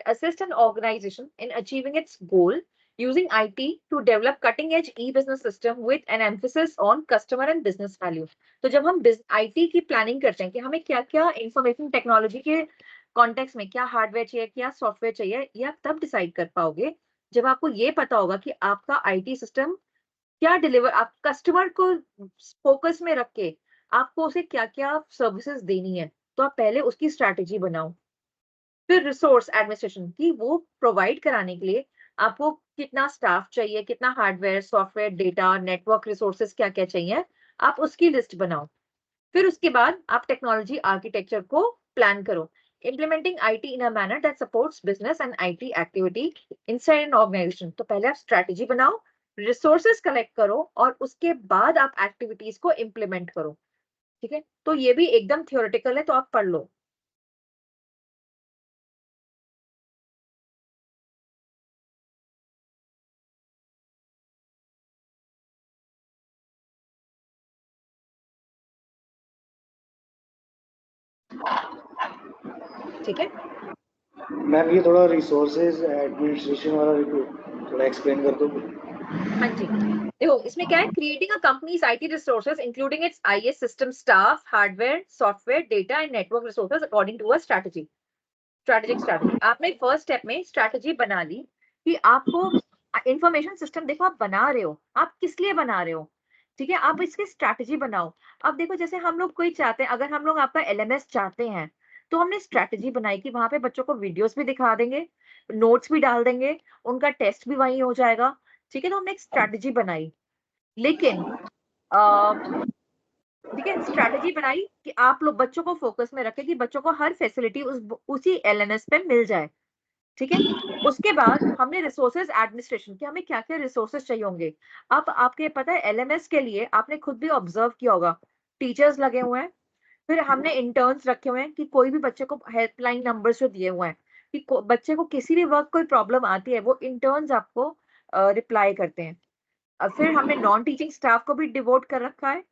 assist an organization in achieving its goal using IT to develop cutting edge e-business system with an emphasis on customer and business value. तो जब हम IT की planning करते हैं कि हमें क्या क्या इंफॉर्मेशन टेक्नोलॉजी के कॉन्टेक्स्ट में क्या हार्डवेयर चाहिए क्या सॉफ्टवेयर चाहिए, ये आप तब डिसाइड कर पाओगे जब आपको ये पता होगा कि आपका IT सिस्टम क्या डिलीवर, आप कस्टमर को फोकस में रख के आपको उसे क्या क्या सर्विसेज देनी है। तो आप पहले उसकी स्ट्रैटेजी बनाओ। फिर रिसोर्स एडमिनिस्ट्रेशन की वो प्रोवाइड कराने के लिए आपको कितना स्टाफ चाहिए, कितना hardware software data network resources क्या क्या चाहिए, आप उसकी लिस्ट बनाओ। फिर उसके बाद आप टेक्नोलॉजी आर्किटेक्चर को प्लान करो। Implementing IT in a manner that supports business and IT activity inside an organisation. तो पहले आप स्ट्रैटेजी बनाओ, रिसोर्सेज कलेक्ट करो और उसके बाद आप एक्टिविटीज को इम्प्लीमेंट करो। ठीक है, तो ये भी एकदम थियोरेटिकल है, तो आप पढ़ लो। ठीक है, मैम ये थोड़ा रिसोर्सेज एडमिनिस्ट्रेशन वाला थोड़ा एक्सप्लेन कर दो। हाँ जी, देखो इसमें क्या है, creating a companies IT resources including its IS system staff hardware software data and network resources according to a strategy. Strategic strategy आपने फर्स्ट स्टेप में स्ट्रैटेजी बना ली कि आपको इंफॉर्मेशन सिस्टम, देखो आप बना रहे हो, आप किस लिए बना रहे हो। ठीक है, आप इसकी स्ट्रैटेजी बनाओ। अब देखो जैसे हम लोग कोई चाहते हैं, अगर हम लोग आपका एलएमएस चाहते हैं तो हमने स्ट्रैटेजी बनाई कि वहां पे बच्चों को वीडियोस भी दिखा देंगे, नोट्स भी डाल देंगे, उनका टेस्ट भी वहीं हो जाएगा। ठीक है, तो हमने एक स्ट्रैटेजी बनाई। लेकिन ठीक है, स्ट्रैटेजी बनाई कि आप लोग बच्चों को फोकस में रखें कि बच्चों को हर फैसिलिटी उसी एलएमएस पे मिल जाए। ठीक है, उसके बाद हमने रिसोर्सेज एडमिनिस्ट्रेशन कि हमें क्या क्या रिसोर्सेज चाहिए होंगे। अब आपके पता है एलएमएस के लिए आपने खुद भी ऑब्जर्व किया होगा, टीचर्स लगे हुए हैं, फिर हमने इंटर्न्स रखे हुए हैं कि कोई भी बच्चे को हेल्पलाइन नंबर जो दिए हुए हैं कि बच्चे को किसी भी वक्त कोई प्रॉब्लम आती है वो इंटर्न्स आपको रिप्लाई करते हैं। फिर हमने नॉन टीचिंग स्टाफ को भी डिवोट कर रखा है।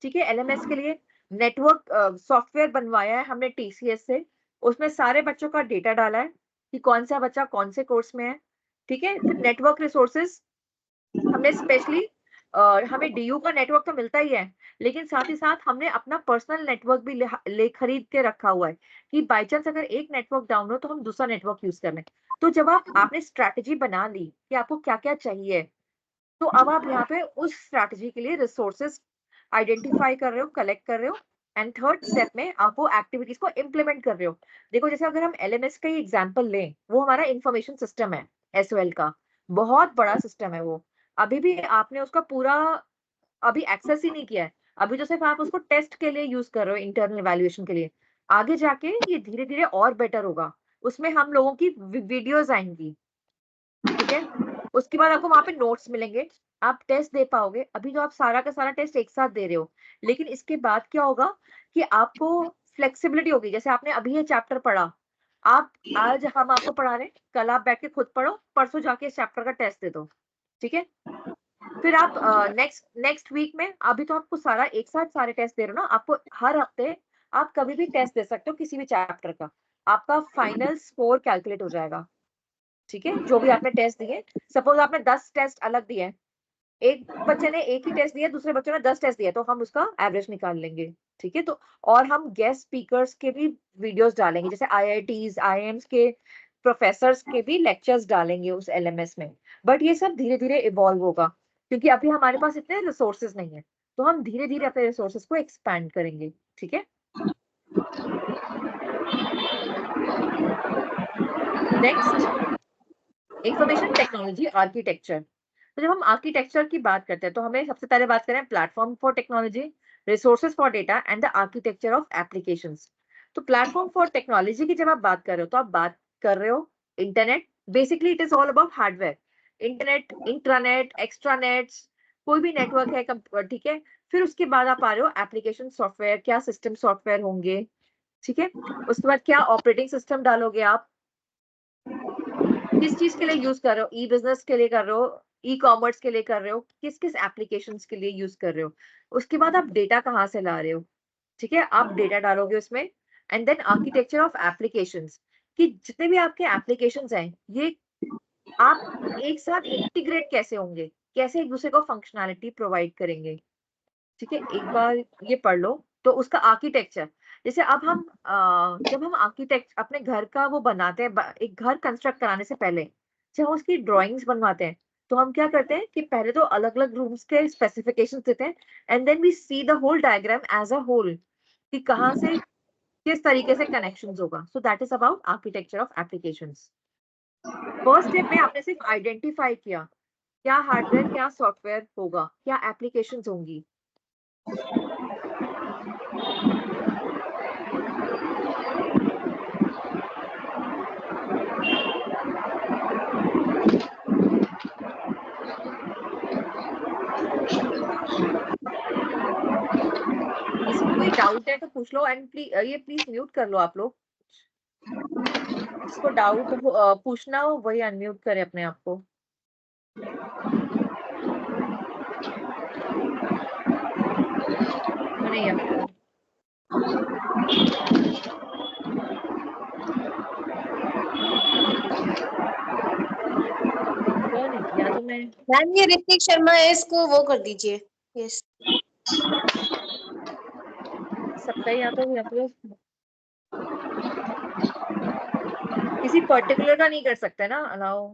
ठीक है, एलएमएस के लिए नेटवर्क सॉफ्टवेयर बनवाया है हमने टीसीएस से, उसमें सारे बच्चों का डेटा डाला है कि कौन सा बच्चा कौन से कोर्स में है। ठीक है, फिर नेटवर्क रिसोर्सेज हमने स्पेशली हमें डीयू का नेटवर्क तो मिलता ही है, लेकिन साथ ही साथ हमने अपना पर्सनल नेटवर्क भी ले खरीद के रखा हुआ है कि बाई चांस अगर एक नेटवर्क डाउन हो तो हम दूसरा नेटवर्क यूज कर लें। तो जब आपने स्ट्रैटेजी बना ली कि आपको क्या क्या चाहिए, तो अब आप यहाँ पे उस स्ट्रैटेजी के लिए रिसोर्सेज आइडेंटिफाई कर रहे हो, कलेक्ट कर रहे हो, एंड थर्ड स्टेप में आप वो एक्टिविटीज को इम्प्लीमेंट कर रहे हो। देखो जैसे अगर हम एलएमएस का ही एग्जांपल लें, वो हमारा इंफॉर्मेशन सिस्टम है, एसओएल का बहुत बड़ा सिस्टम है वो। अभी भी आपने उसका पूरा अभी एक्सेस ही नहीं किया है, अभी तो सिर्फ आप उसको टेस्ट के लिए यूज कर रहे हो, इंटरनल इवैल्यूएशन के लिए। आगे जाके ये धीरे धीरे और बेटर होगा, उसमें हम लोगों की वीडियोज आएंगी। ठीक है, उसके बाद आपको वहां पे नोट्स मिलेंगे, आप टेस्ट दे पाओगे। अभी तो आप सारा का सारा टेस्ट एक साथ दे रहे हो, लेकिन इसके बाद क्या होगा कि आपको फ्लेक्सिबिलिटी होगी। जैसे आपने अभी ये चैप्टर पढ़ा, आप आज हम आपको पढ़ा रहे हैं, कल आप बैठ के खुद पढ़ो, परसों जाके इस चैप्टर का टेस्ट दे दो। ठीक है, फिर आप नेक्स्ट नेक्स्ट वीक में, अभी तो आपको सारा एक साथ सारे टेस्ट दे रहे हो ना, आपको हर हफ्ते आप कभी भी टेस्ट दे सकते हो किसी भी चैप्टर का, आपका फाइनल स्कोर कैलकुलेट हो जाएगा। ठीक है, जो भी आपने टेस्ट दिए, सपोज आपने 10 टेस्ट अलग दिए हैं, एक बच्चे ने एक ही टेस्ट दिया, दूसरे बच्चों ने 10 टेस्ट दिया, तो हम उसका एवरेज निकाल लेंगे। ठीक है, तो और हम गेस्ट स्पीकर्स के भी वीडियोस डालेंगे, जैसे आईआईटीज आईएम्स के प्रोफेसर्स के भी लेक्चर्स डालेंगे उस एलएमएस में। बट ये सब धीरे धीरे इवॉल्व होगा, क्योंकि अभी हमारे पास इतने रिसोर्सेज नहीं है, तो हम धीरे धीरे अपने रिसोर्सेज को एक्सपैंड करेंगे। ठीक है, नेक्स्ट इंफॉर्मेशन टेक्नोलॉजी आर्किटेक्चर। तो जब हम आर्किटेक्चर की बात करते हैं तो हमें सबसे पहले बात करें platform for technology, resources for data and the architecture of applications. तो प्लेटफॉर्म फॉर टेक्नोलॉजी की जब आप बात कर रहे हो तो आप बात कर रहे हो internet. Basically it is all about hardware, internet, intranet, extranets, कोई भी नेटवर्क है। ठीक है, फिर उसके बाद आप आ रहे हो एप्लीकेशन सॉफ्टवेयर, क्या सिस्टम सॉफ्टवेयर होंगे। ठीक है, उसके बाद क्या ऑपरेटिंग सिस्टम डालोगे आप, किस चीज के लिए यूज कर रहे हो, ई बिजनेस के लिए कर रहे हो, ई कॉमर्स के लिए कर रहे हो, किस किस एप्लीकेशंस के लिए यूज कर रहे हो। उसके बाद आप डेटा कहाँ से ला रहे हो। ठीक है, आप डेटा डालोगे उसमें, and then architecture of applications, कि जितने भी आपके एप्लीकेशंस हैं ये आप एक साथ इंटीग्रेट कैसे होंगे, कैसे एक दूसरे को फंक्शनैलिटी प्रोवाइड करेंगे। ठीक है, एक बार ये पढ़ लो। तो उसका आर्किटेक्चर, जैसे अब हम जब हम आर्किटेक्ट अपने घर का वो बनाते हैं, एक घर कंस्ट्रक्ट कराने से पहले जब हम उसकी ड्राइंग्स बनवाते हैं, तो हम क्या करते हैं कि पहले तो अलग अलग रूम्स के स्पेसिफिकेशंस देते हैं, and then we see the whole diagram as a whole कि कहाँ से किस तरीके से कनेक्शंस होगा। So that is about architecture of applications. First step में आपने सिर्फ आइडेंटिफाई किया क्या हार्डवेयर क्या सॉफ्टवेयर होगा, क्या एप्लीकेशंस होंगी। किसी को कोई डाउट है तो पूछ लो, एंड ये प्लीज म्यूट कर लो आप लोग। जिसको डाउट पूछना हो वही अनम्यूट करे अपने आप को। नहीं है कौन है? या तो मैं मैम ये ऋतिक शर्मा है, इसको वो कर दीजिए। यस सबका या तो किसी पर्टिकुलर का नहीं कर सकते ना अलाउ।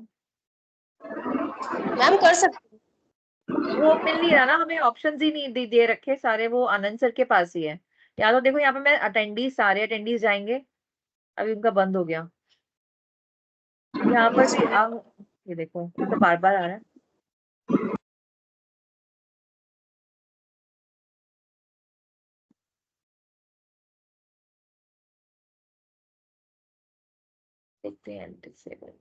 मैम कर सकते वो मिल नहीं रहा ना, हमें ऑप्शंस ही नहीं दे रखे सारे, वो आनंद सर के पास ही है। या तो देखो यहाँ पे मैं अटेंडीज, सारे अटेंडीज जाएंगे, अभी उनका बंद हो गया। यहाँ पर भी ये देखो ये तो बार बार आ रहा है। देखते हैं डिसेबल।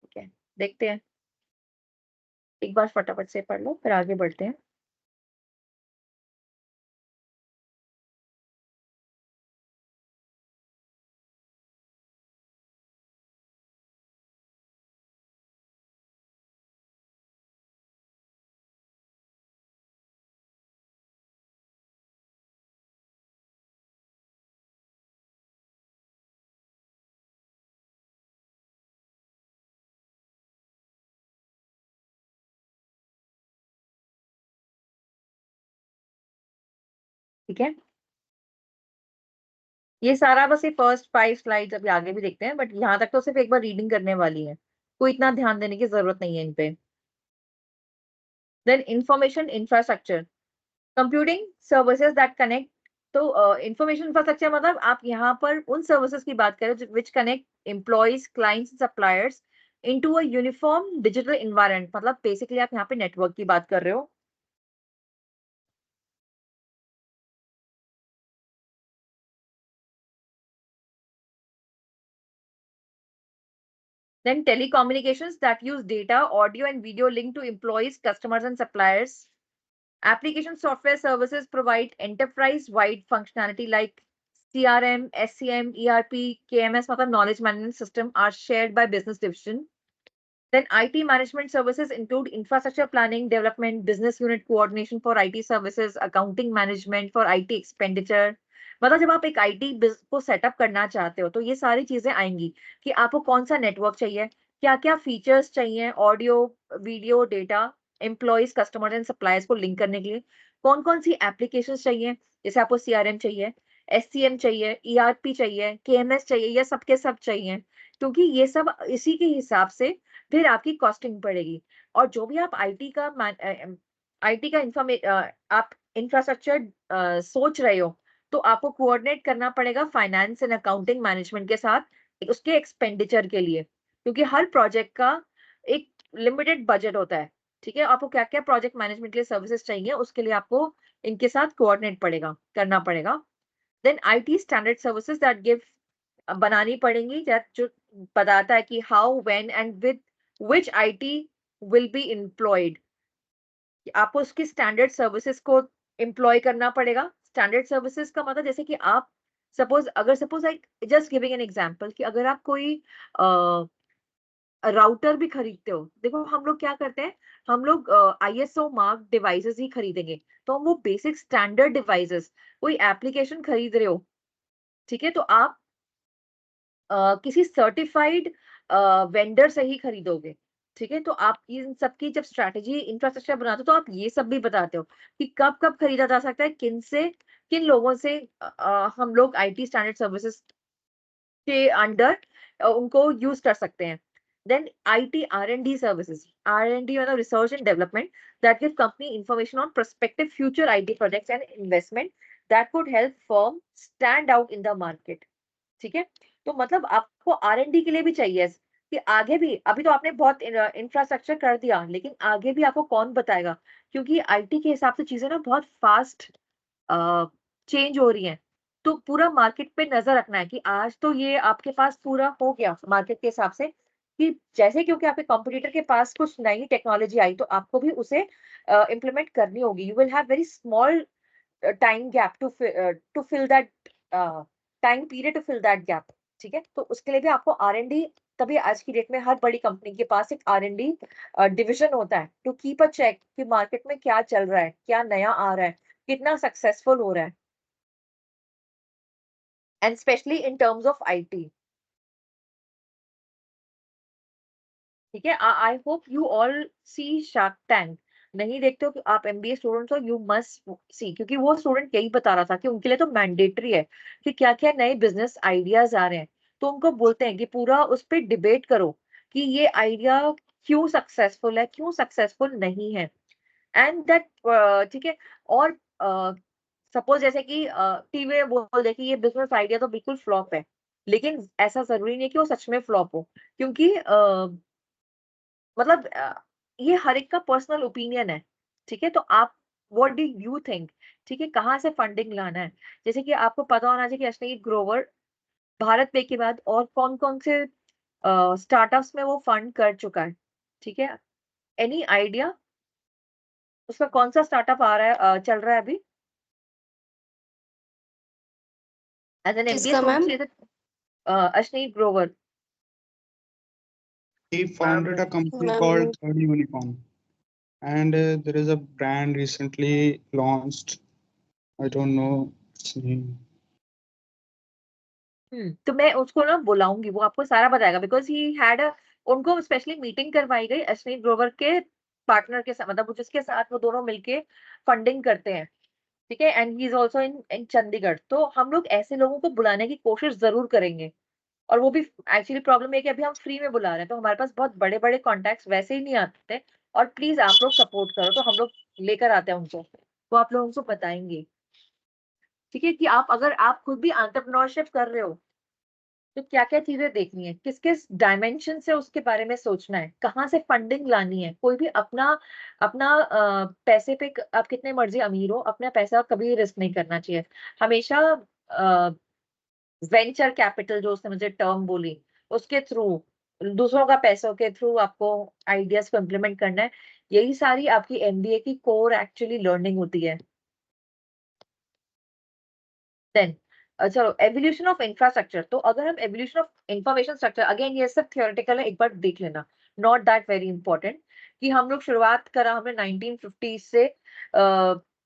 ठीक है, देखते हैं एक बार फटाफट से पढ़ लो फिर आगे बढ़ते हैं। ठीक है, ये सारा बस ये फर्स्ट 5 स्लाइड्स अभी आगे भी देखते हैं, बट यहाँ तक तो सिर्फ एक बार रीडिंग करने वाली है, कोई इतना ध्यान देने की जरूरत नहीं है इन पे। Then information infrastructure, computing services that connect. तो इंफॉर्मेशन इंफ्रास्ट्रक्चर मतलब आप यहाँ पर उन सर्विसेज की बात करें which connect employees clients suppliers into a uniform digital environment. मतलब बेसिकली आप यहाँ पे नेटवर्क की बात कर रहे हो। Then telecommunications that use data, audio and video link to employees, customers and suppliers. Application software services provide enterprise-wide functionality like CRM, SCM, ERP, KMS, मतलब knowledge management system are shared by business division. Then IT management services include infrastructure planning, development, business unit coordination for IT services, accounting management for IT expenditure. मतलब जब आप एक IT को setup करना चाहते हो तो ये सारी चीजें आएंगी कि आपको कौन सा नेटवर्क चाहिए, क्या क्या फीचर्स चाहिए, audio video data, employees customer and suppliers को लिंक करने के लिए कौन कौन सी एप्लीकेशन चाहिए, जैसे आपको सीआरएम चाहिए, एससीएम चाहिए, ईआरपी चाहिए, केएमएस चाहिए, ये सबके सब चाहिए, क्योंकि ये सब इसी के हिसाब से फिर आपकी कॉस्टिंग पड़ेगी। और जो भी आप आईटी का आप इंफ्रास्ट्रक्चर सोच रहे हो तो आपको कोऑर्डिनेट करना पड़ेगा फाइनेंस एंड अकाउंटिंग मैनेजमेंट के साथ उसके एक्सपेंडिचर के लिए, क्योंकि हर प्रोजेक्ट का एक लिमिटेड बजट होता है। ठीक है, आपको क्या क्या प्रोजेक्ट मैनेजमेंट के लिए सर्विसेज चाहिए उसके लिए आपको इनके साथ कोऑर्डिनेट करना पड़ेगा। Then IT standard services that give बनानी पड़ेंगी, जो बताता है कि how when and with which IT will be employed. आपको उसकी स्टैंडर्ड सर्विसेज को एम्प्लॉय करना पड़ेगा। स्टैंडर्ड सर्विसेज का मतलब जैसे कि आप suppose like just giving an example कि अगर आप कोई राउटर भी खरीदते हो, देखो हम लोग क्या करते हैं, हम लोग आईएसओ मार्क डिवाइसेस ही खरीदेंगे, तो हम वो बेसिक स्टैंडर्ड डिवाइसेस, कोई एप्लीकेशन खरीद रहे हो, ठीक है, तो आप किसी सर्टिफाइड वेंडर से ही खरीदोगे, ठीक है। तो आप इन सबकी जब स्ट्रैटेजी इंफ्रास्ट्रक्चर बनाते हो तो आप ये सब भी बताते हो कि कब कब खरीदा जा सकता है, किन लोगों से हम लोग आईटी स्टैंडर्ड सर्विसेज के अंडर उनको यूज कर सकते हैं। Then IT R&D services, R&D मतलब research and development that give company information on prospective future IT projects and investment that could help firm stand out in the market, ठीक है। तो मतलब आपको R&D के लिए भी चाहिए कि आगे भी, अभी तो आपने बहुत इंफ्रास्ट्रक्चर कर दिया, लेकिन आगे भी आपको कौन बताएगा, क्योंकि IT के हिसाब से चीजें ना बहुत फास्ट चेंज हो रही हैं। तो पूरा मार्केट पे नजर रखना है कि आज तो ये आपके पास पूरा हो गया मार्केट के हिसाब से कि जैसे, क्योंकि आपके कॉम्पिटिटर के पास कुछ नई टेक्नोलॉजी आई तो आपको भी उसे इम्प्लीमेंट करनी होगी। You will have very small time gap to fill that time period to fill that gap, ठीक है। तो उसके लिए भी आपको R&D, तभी आज की डेट में हर बड़ी कंपनी के पास एक R&D डिविजन होता है टू कीप अ चेक कि मार्केट में क्या चल रहा है, क्या नया आ रहा है, कितना सक्सेसफुल हो रहा है, and especially in terms of IT, ठीक है। I hope you all see shark tank. नहीं देखते हो कि आप MBA स्टूडेंट्स हो, यू मस्ट सी, क्योंकि वो स्टूडेंट यही बता रहा था कि उनके लिए तो मैंडेटरी है कि क्या क्या नए बिजनेस आइडियाज आ रहे हैं। तो उनको बोलते हैं कि पूरा उस पर डिबेट करो कि ये आइडिया क्यों सक्सेसफुल है, क्यों सक्सेसफुल नहीं है, एंड दैट, ठीक है। और सपोज जैसे कि टीवी में बोल दे कि ये बिजनेस आइडिया तो बिल्कुल फ्लॉप है, लेकिन ऐसा जरूरी नहीं है कि वो सच में फ्लॉप हो, क्योंकि मतलब ये हर एक का पर्सनल ओपिनियन है, ठीक है। तो आप व्हाट डू यू थिंक, ठीक है, कहाँ से फंडिंग लाना है। जैसे कि आपको पता होना चाहिए कि अश्नीत ग्रोवर भारत पे के बाद और कौन कौन से स्टार्टअप्स में वो फंड कर चुका है, ठीक है। एनी आइडिया उसका कौन सा स्टार्टअप आ रहा है, चल रहा है अभी एज एन MBA किसका ma'am? Student? Ashneet Grover. He founded a company ma'am called Third Unicorn, and there is a brand recently launched. I don't know its name. तो मैं उसको ना बुलाऊंगी, वो आपको सारा बताएगा, बिकॉज ही हैड उनको स्पेशली मीटिंग करवाई गई अश्नीत ग्रोवर के पार्टनर के साथ, मतलब जिसके साथ वो दोनों मिलके फंडिंग करते हैं, ठीक है। And he is also in Chandigarh. तो हम लोग ऐसे लोगों को बुलाने की कोशिश जरूर करेंगे। और वो भी एक्चुअली प्रॉब्लम है कि अभी हम फ्री में बुला रहे हैं, तो हमारे पास बहुत बड़े बड़े कॉन्टैक्ट्स वैसे ही नहीं आते। और प्लीज आप लोग सपोर्ट करो, तो हम लोग लेकर आते हैं उनको, वो आप लोगों को बताएंगे, ठीक है। कि आप अगर आप खुद भी एंटरप्रेन्योरशिप कर रहे हो तो क्या क्या चीजें देखनी है, किस किस डायमेंशन से उसके बारे में सोचना है, कहाँ से फंडिंग लानी है। कोई भी अपना अपना पैसे पे आप कितने मर्जी अमीर हो, अपना पैसा कभी रिस्क नहीं करना चाहिए। हमेशा वेंचर कैपिटल, जो उसने मुझे टर्म बोली, उसके थ्रू, दूसरों का पैसों के थ्रू आपको आइडियाज को इम्प्लीमेंट करना है। यही सारी आपकी MBA की कोर एक्चुअली लर्निंग होती है। देन चलो, एवोल्यूशन ऑफ इंफ्रास्ट्रक्चर। तो अगर हम evolution of information structure, again ये सब थियोरेटिकल है, एक बार देख लेना, नॉट दैट वेरी इंपॉर्टेंट। कि हम लोग शुरुआत करा हमने 1950 से,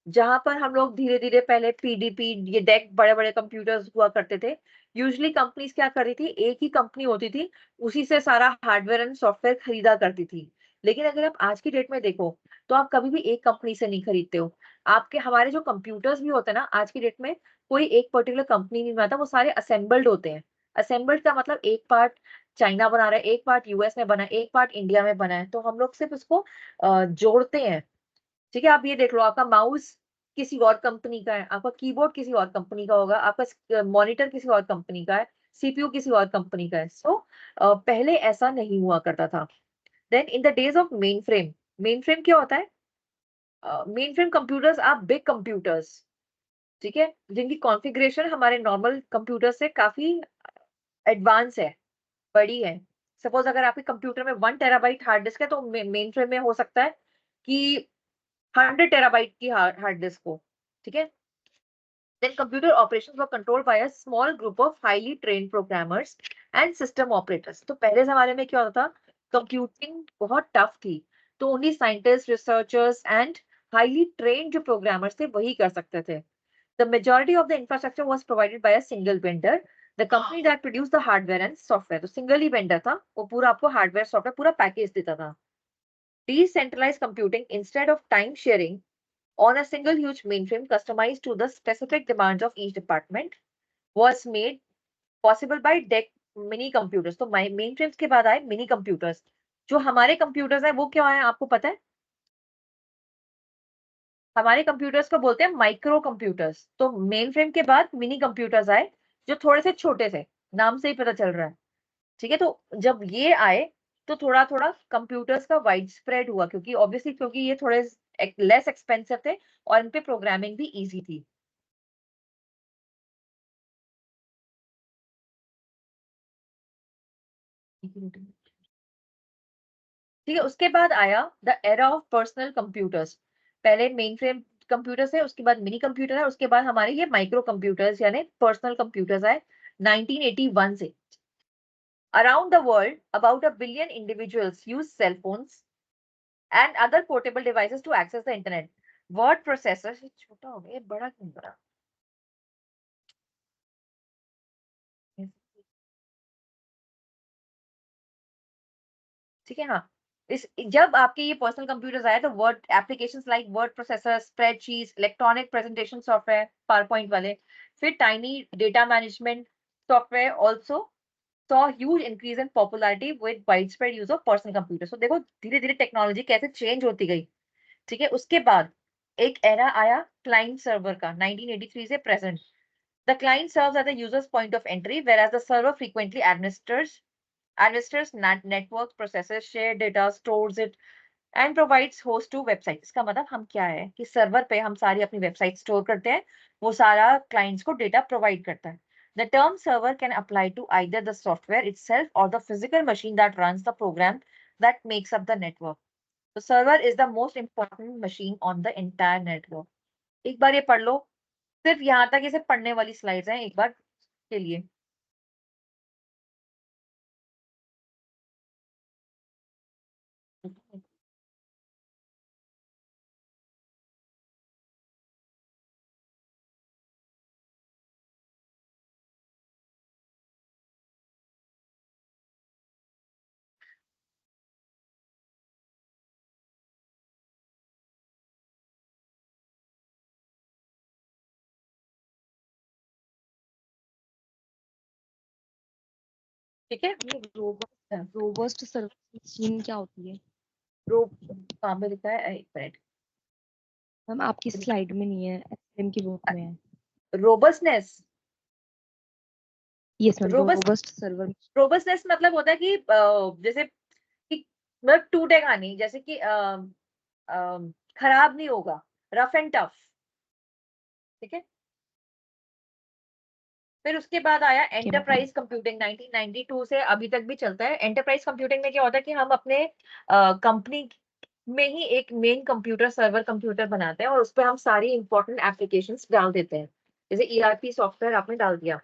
जहां पर हम लोग धीरे धीरे, पहले PDP, ये डेक, बड़े बड़े कंप्यूटर्स हुआ करते थे। यूजुअली कंपनीज क्या कर रही थी, एक ही कंपनी होती थी, उसी से सारा हार्डवेयर एंड सॉफ्टवेयर खरीदा करती थी। लेकिन अगर आप आज की डेट में देखो तो आप कभी भी एक कंपनी से नहीं खरीदते हो। आपके हमारे जो कंप्यूटर्स भी होते हैं ना आज की डेट में, कोई एक पर्टिकुलर कंपनी नहीं बनाता, वो सारे असेंबल्ड होते हैं। असेंबल्ड का मतलब एक पार्ट चाइना बना रहा है, एक पार्ट US में बना है, एक पार्ट इंडिया में बना है, तो हम लोग सिर्फ उसको जोड़ते हैं, ठीक है। आप ये देख लो, आपका माउस किसी और कंपनी का है, आपका कीबोर्ड किसी और कंपनी का होगा, आपका मॉनिटर किसी और कंपनी का है, CPU किसी और कंपनी का है। सो पहले ऐसा नहीं हुआ करता था। Then in the days of main frame क्या होता है? Main frame computers are big computers, ठीक है, जिनकी कॉन्फ़िगरेशन हमारे नॉर्मल कंप्यूटर से काफी एडवांस है, बड़ी है। सपोज अगर आपके कंप्यूटर में 1 टेराबाइट हार्ड डिस्क है, तो मेन फ्रेम में हो सकता है कि 100 टेराबाइट की हार्ड डिस्क हो, ठीक है। Then computer operations were controlled by a small group of highly trained programmers and system operators. तो पहले जमाने में क्या होता था, कंप्यूटिंग बहुत टफ थी, तो only scientist, researchers and highly trained जो प्रोग्रामर्स थे वही कर सकते थे। The majority of the infrastructure was provided by a single vendor. The company that produce the hardware and software, तो सिंगल ही वेंडर था, वो पूरा आपको हार्डवेयर सॉफ्टवेयर पूरा पैकेज देता था. Decentralized computing instead of time sharing on a single huge mainframe customized to the specific demands of each department was made possible by DEC mini computers. तो main frames के बाद आए mini computers. जो हमारे computers हैं वो क्या है आपको पता है? हमारे कंप्यूटर्स को बोलते हैं माइक्रो कंप्यूटर्स. तो मेन फ्रेम के बाद मिनी कंप्यूटर्स आए जो थोड़े से छोटे थे, नाम से ही पता चल रहा है. ठीक है, तो जब ये आए तो थोड़ा थोड़ा कंप्यूटर्स का वाइड स्प्रेड हुआ, क्योंकि ऑब्वियसली क्योंकि ये थोड़े लेस एक्सपेंसिव थे और इन पे प्रोग्रामिंग भी इजी थी. ठीक है, उसके बाद आया the era of personal computers. पहले मेन फ्रेम कंप्यूटर्स है, उसके बाद मिनी कंप्यूटर है, उसके बाद हमारे ये माइक्रो कंप्यूटर्स यानी पर्सनल कंप्यूटर्स आए 1981 से. Around the world, about 1 billion individuals use cell phones and other portable devices to access the internet. Word processor छोटा हो गया, बड़ा क्यों बड़ा? ठीक है, हाँ. इस जब आपके ये पर्सनल कंप्यूटर्स आए तो word applications like word processor, spreadsheets, electronic presentation software, PowerPoint वाले, फिर tiny data management software also saw huge increase in popularity with widespread use of personal computers. So देखो धीरे धीरे टेक्नोलॉजी कैसे चेंज होती गई. ठीक है, उसके बाद एक एरा आया क्लाइंट सर्वर का 1983 से present. The client serves as a user's point of entry, whereas the server frequently administers network, processes, share data, stores it, and provides host to website. इसका मतलब हम क्या है कि सर्वर पे हम सारी अपनी वेबसाइट स्टोर करते हैं, वो सारा क्लाइंट्स को डेटा प्रोवाइड करता है. The term server can apply to either the software itself or the physical machine that runs the program that makes up the network. The server is the most important machine on the entire network. एक बार ये पढ़ लो, सिर्फ यहाँ तक इसे पढ़ने वाली slides हैं एक बार के लिए. ठीक है, ये रोबस्ट सर्वर मशीन क्या होती है? कहाँ पे लिखा है, एक मिनट. मैम आपकी स्लाइड में नहीं है, एसएम की बुक में है. Robustness. Yes ma'am, Robust- robust server. Robustness मतलब होता है कि जैसे कि मतलब टूटेगा नहीं, जैसे कि खराब नहीं होगा, रफ एंड टफ. ठीक है, फिर उसके बाद आया एंटरप्राइज कंप्यूटिंग 1992 से अभी तक भी चलता है. एंटरप्राइज कंप्यूटिंग में क्या होता है कि हम अपने कंपनी में ही एक मेन कंप्यूटर सर्वर कंप्यूटर बनाते हैं और उस पर हम सारी इंपॉर्टेंट एप्लीकेशंस डाल देते हैं. जैसे ईआरपी सॉफ्टवेयर आपने डाल दिया.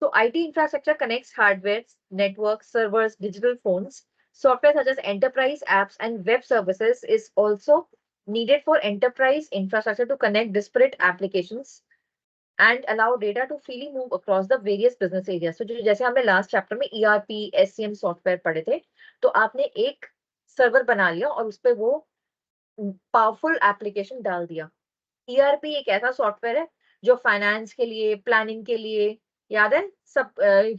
So IT infrastructure connects hardware, networks, servers, digital phones. Software such as enterprise apps and web services is also needed for enterprise infrastructure to connect disparate applications and allow data to freely move across the various business areas. So जैसे हमने last chapter में ERP, SCM software पढ़े थे, तो आपने एक server बना लिया और उस पर वो पावरफुल एप्लीकेशन डाल दिया. ERP एक ऐसा सॉफ्टवेयर है जो फाइनेंस के लिए, प्लानिंग के लिए, याद है सब,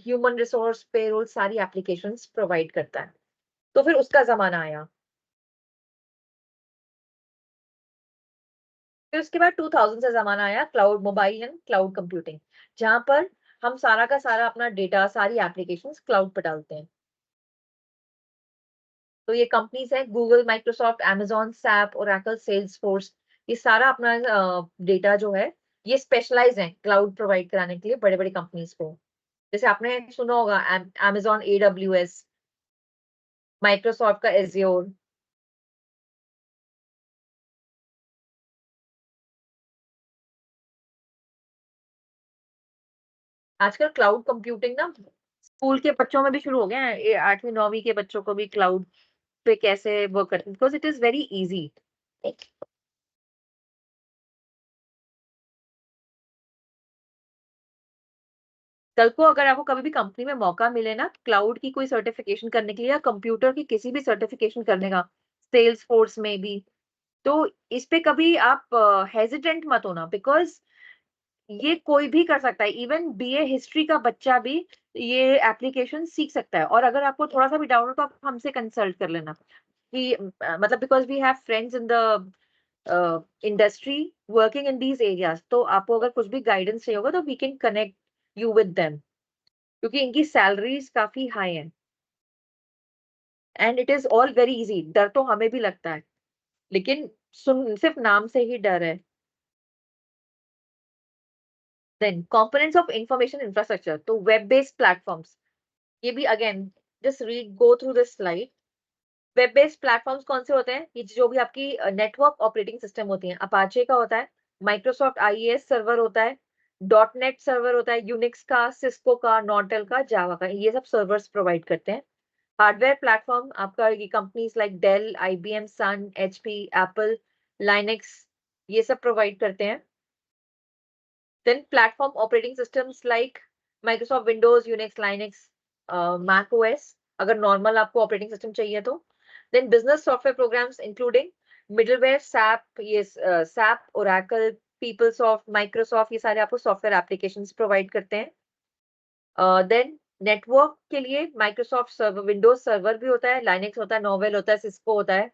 ह्यूमन रिसोर्स, पेरोल, सारी एप्लीकेशंस प्रोवाइड करता है. तो फिर उसका जमाना आया. फिर उसके बाद 2000 से जमाना आया cloud, mobile and cloud computing, जहां पर हम सारा का सारा अपना डेटा, सारी एप्लीकेशंस क्लाउड पर डालते हैं. तो ये कंपनीज है Google, Microsoft, Amazon, SAP, Oracle, Salesforce, ये सारा अपना डेटा जो है ये स्पेशलाइज है क्लाउड प्रोवाइड कराने के लिए बड़े बड़े कंपनीज को. जैसे आपने सुना होगा अमेजॉन AWS, माइक्रोसॉफ्ट का एज्योर. आजकल क्लाउड कंप्यूटिंग ना स्कूल के बच्चों में भी शुरू हो गया है, 8वीं 9वीं के बच्चों को भी क्लाउड पे कैसे वर्क करते हैं, because it is very easy. कल को अगर आपको कभी भी कंपनी में मौका मिले ना क्लाउड की कोई सर्टिफिकेशन करने के लिए या कंप्यूटर की किसी भी सर्टिफिकेशन करने का, सेल्स फोर्स में भी, तो इस पे कभी आप हेजिटेंट मत होना, बिकॉज ये कोई भी कर सकता है। इवन बीए हिस्ट्री का बच्चा भी ये एप्लीकेशन सीख सकता है। और अगर आपको थोड़ा सा भी डाउट हो तो आप हमसे कंसल्ट कर लेना कि मतलब because we have friends in the industry working in these areas, तो आपको अगर कुछ भी गाइडेंस चाहिए होगा तो we can connect you with them, क्योंकि इनकी सैलरीज काफी हाई है and it is all very easy. डर तो हमें भी लगता है, लेकिन सुन सिर्फ नाम से ही डर है। Then components of information infrastructure, तो वेब बेस्ड प्लेटफॉर्म्स, ये भी again just read go through this slide. Web based platforms कौन से होते हैं? ये जो भी आपकी नेटवर्क ऑपरेटिंग सिस्टम होती हैं, अपाचे का होता है, माइक्रोसॉफ्ट आईएएस सर्वर होता है, डॉटनेट सर्वर होता है, यूनिक्स का, सिस्को का, नॉर्टेल का, जावा का, ये सब सर्वर्स प्रोवाइड करते हैं। हार्डवेयर प्लेटफॉर्म आपका ये companies like Dell, IBM, Sun, HP, Apple, Linux, ये सब प्रोवाइड करते हैं। Then platform operating systems like Microsoft Windows, Unix, Linux, Mac OS, अगर नॉर्मल आपको ऑपरेटिंग सिस्टम चाहिए तो। Then business software programs including middleware, SAP, ये सैप, ओरेकल, पीपलसॉफ्ट, माइक्रोसॉफ्ट, ये सारे आपको सॉफ्टवेयर एप्लीकेशंस प्रोवाइड करते हैं। देन नेटवर्क के लिए माइक्रोसॉफ्ट सर्वर, विंडोज सर्वर भी होता है, लाइनेक्स होता है, नोवेल होता है, सिस्को होता है।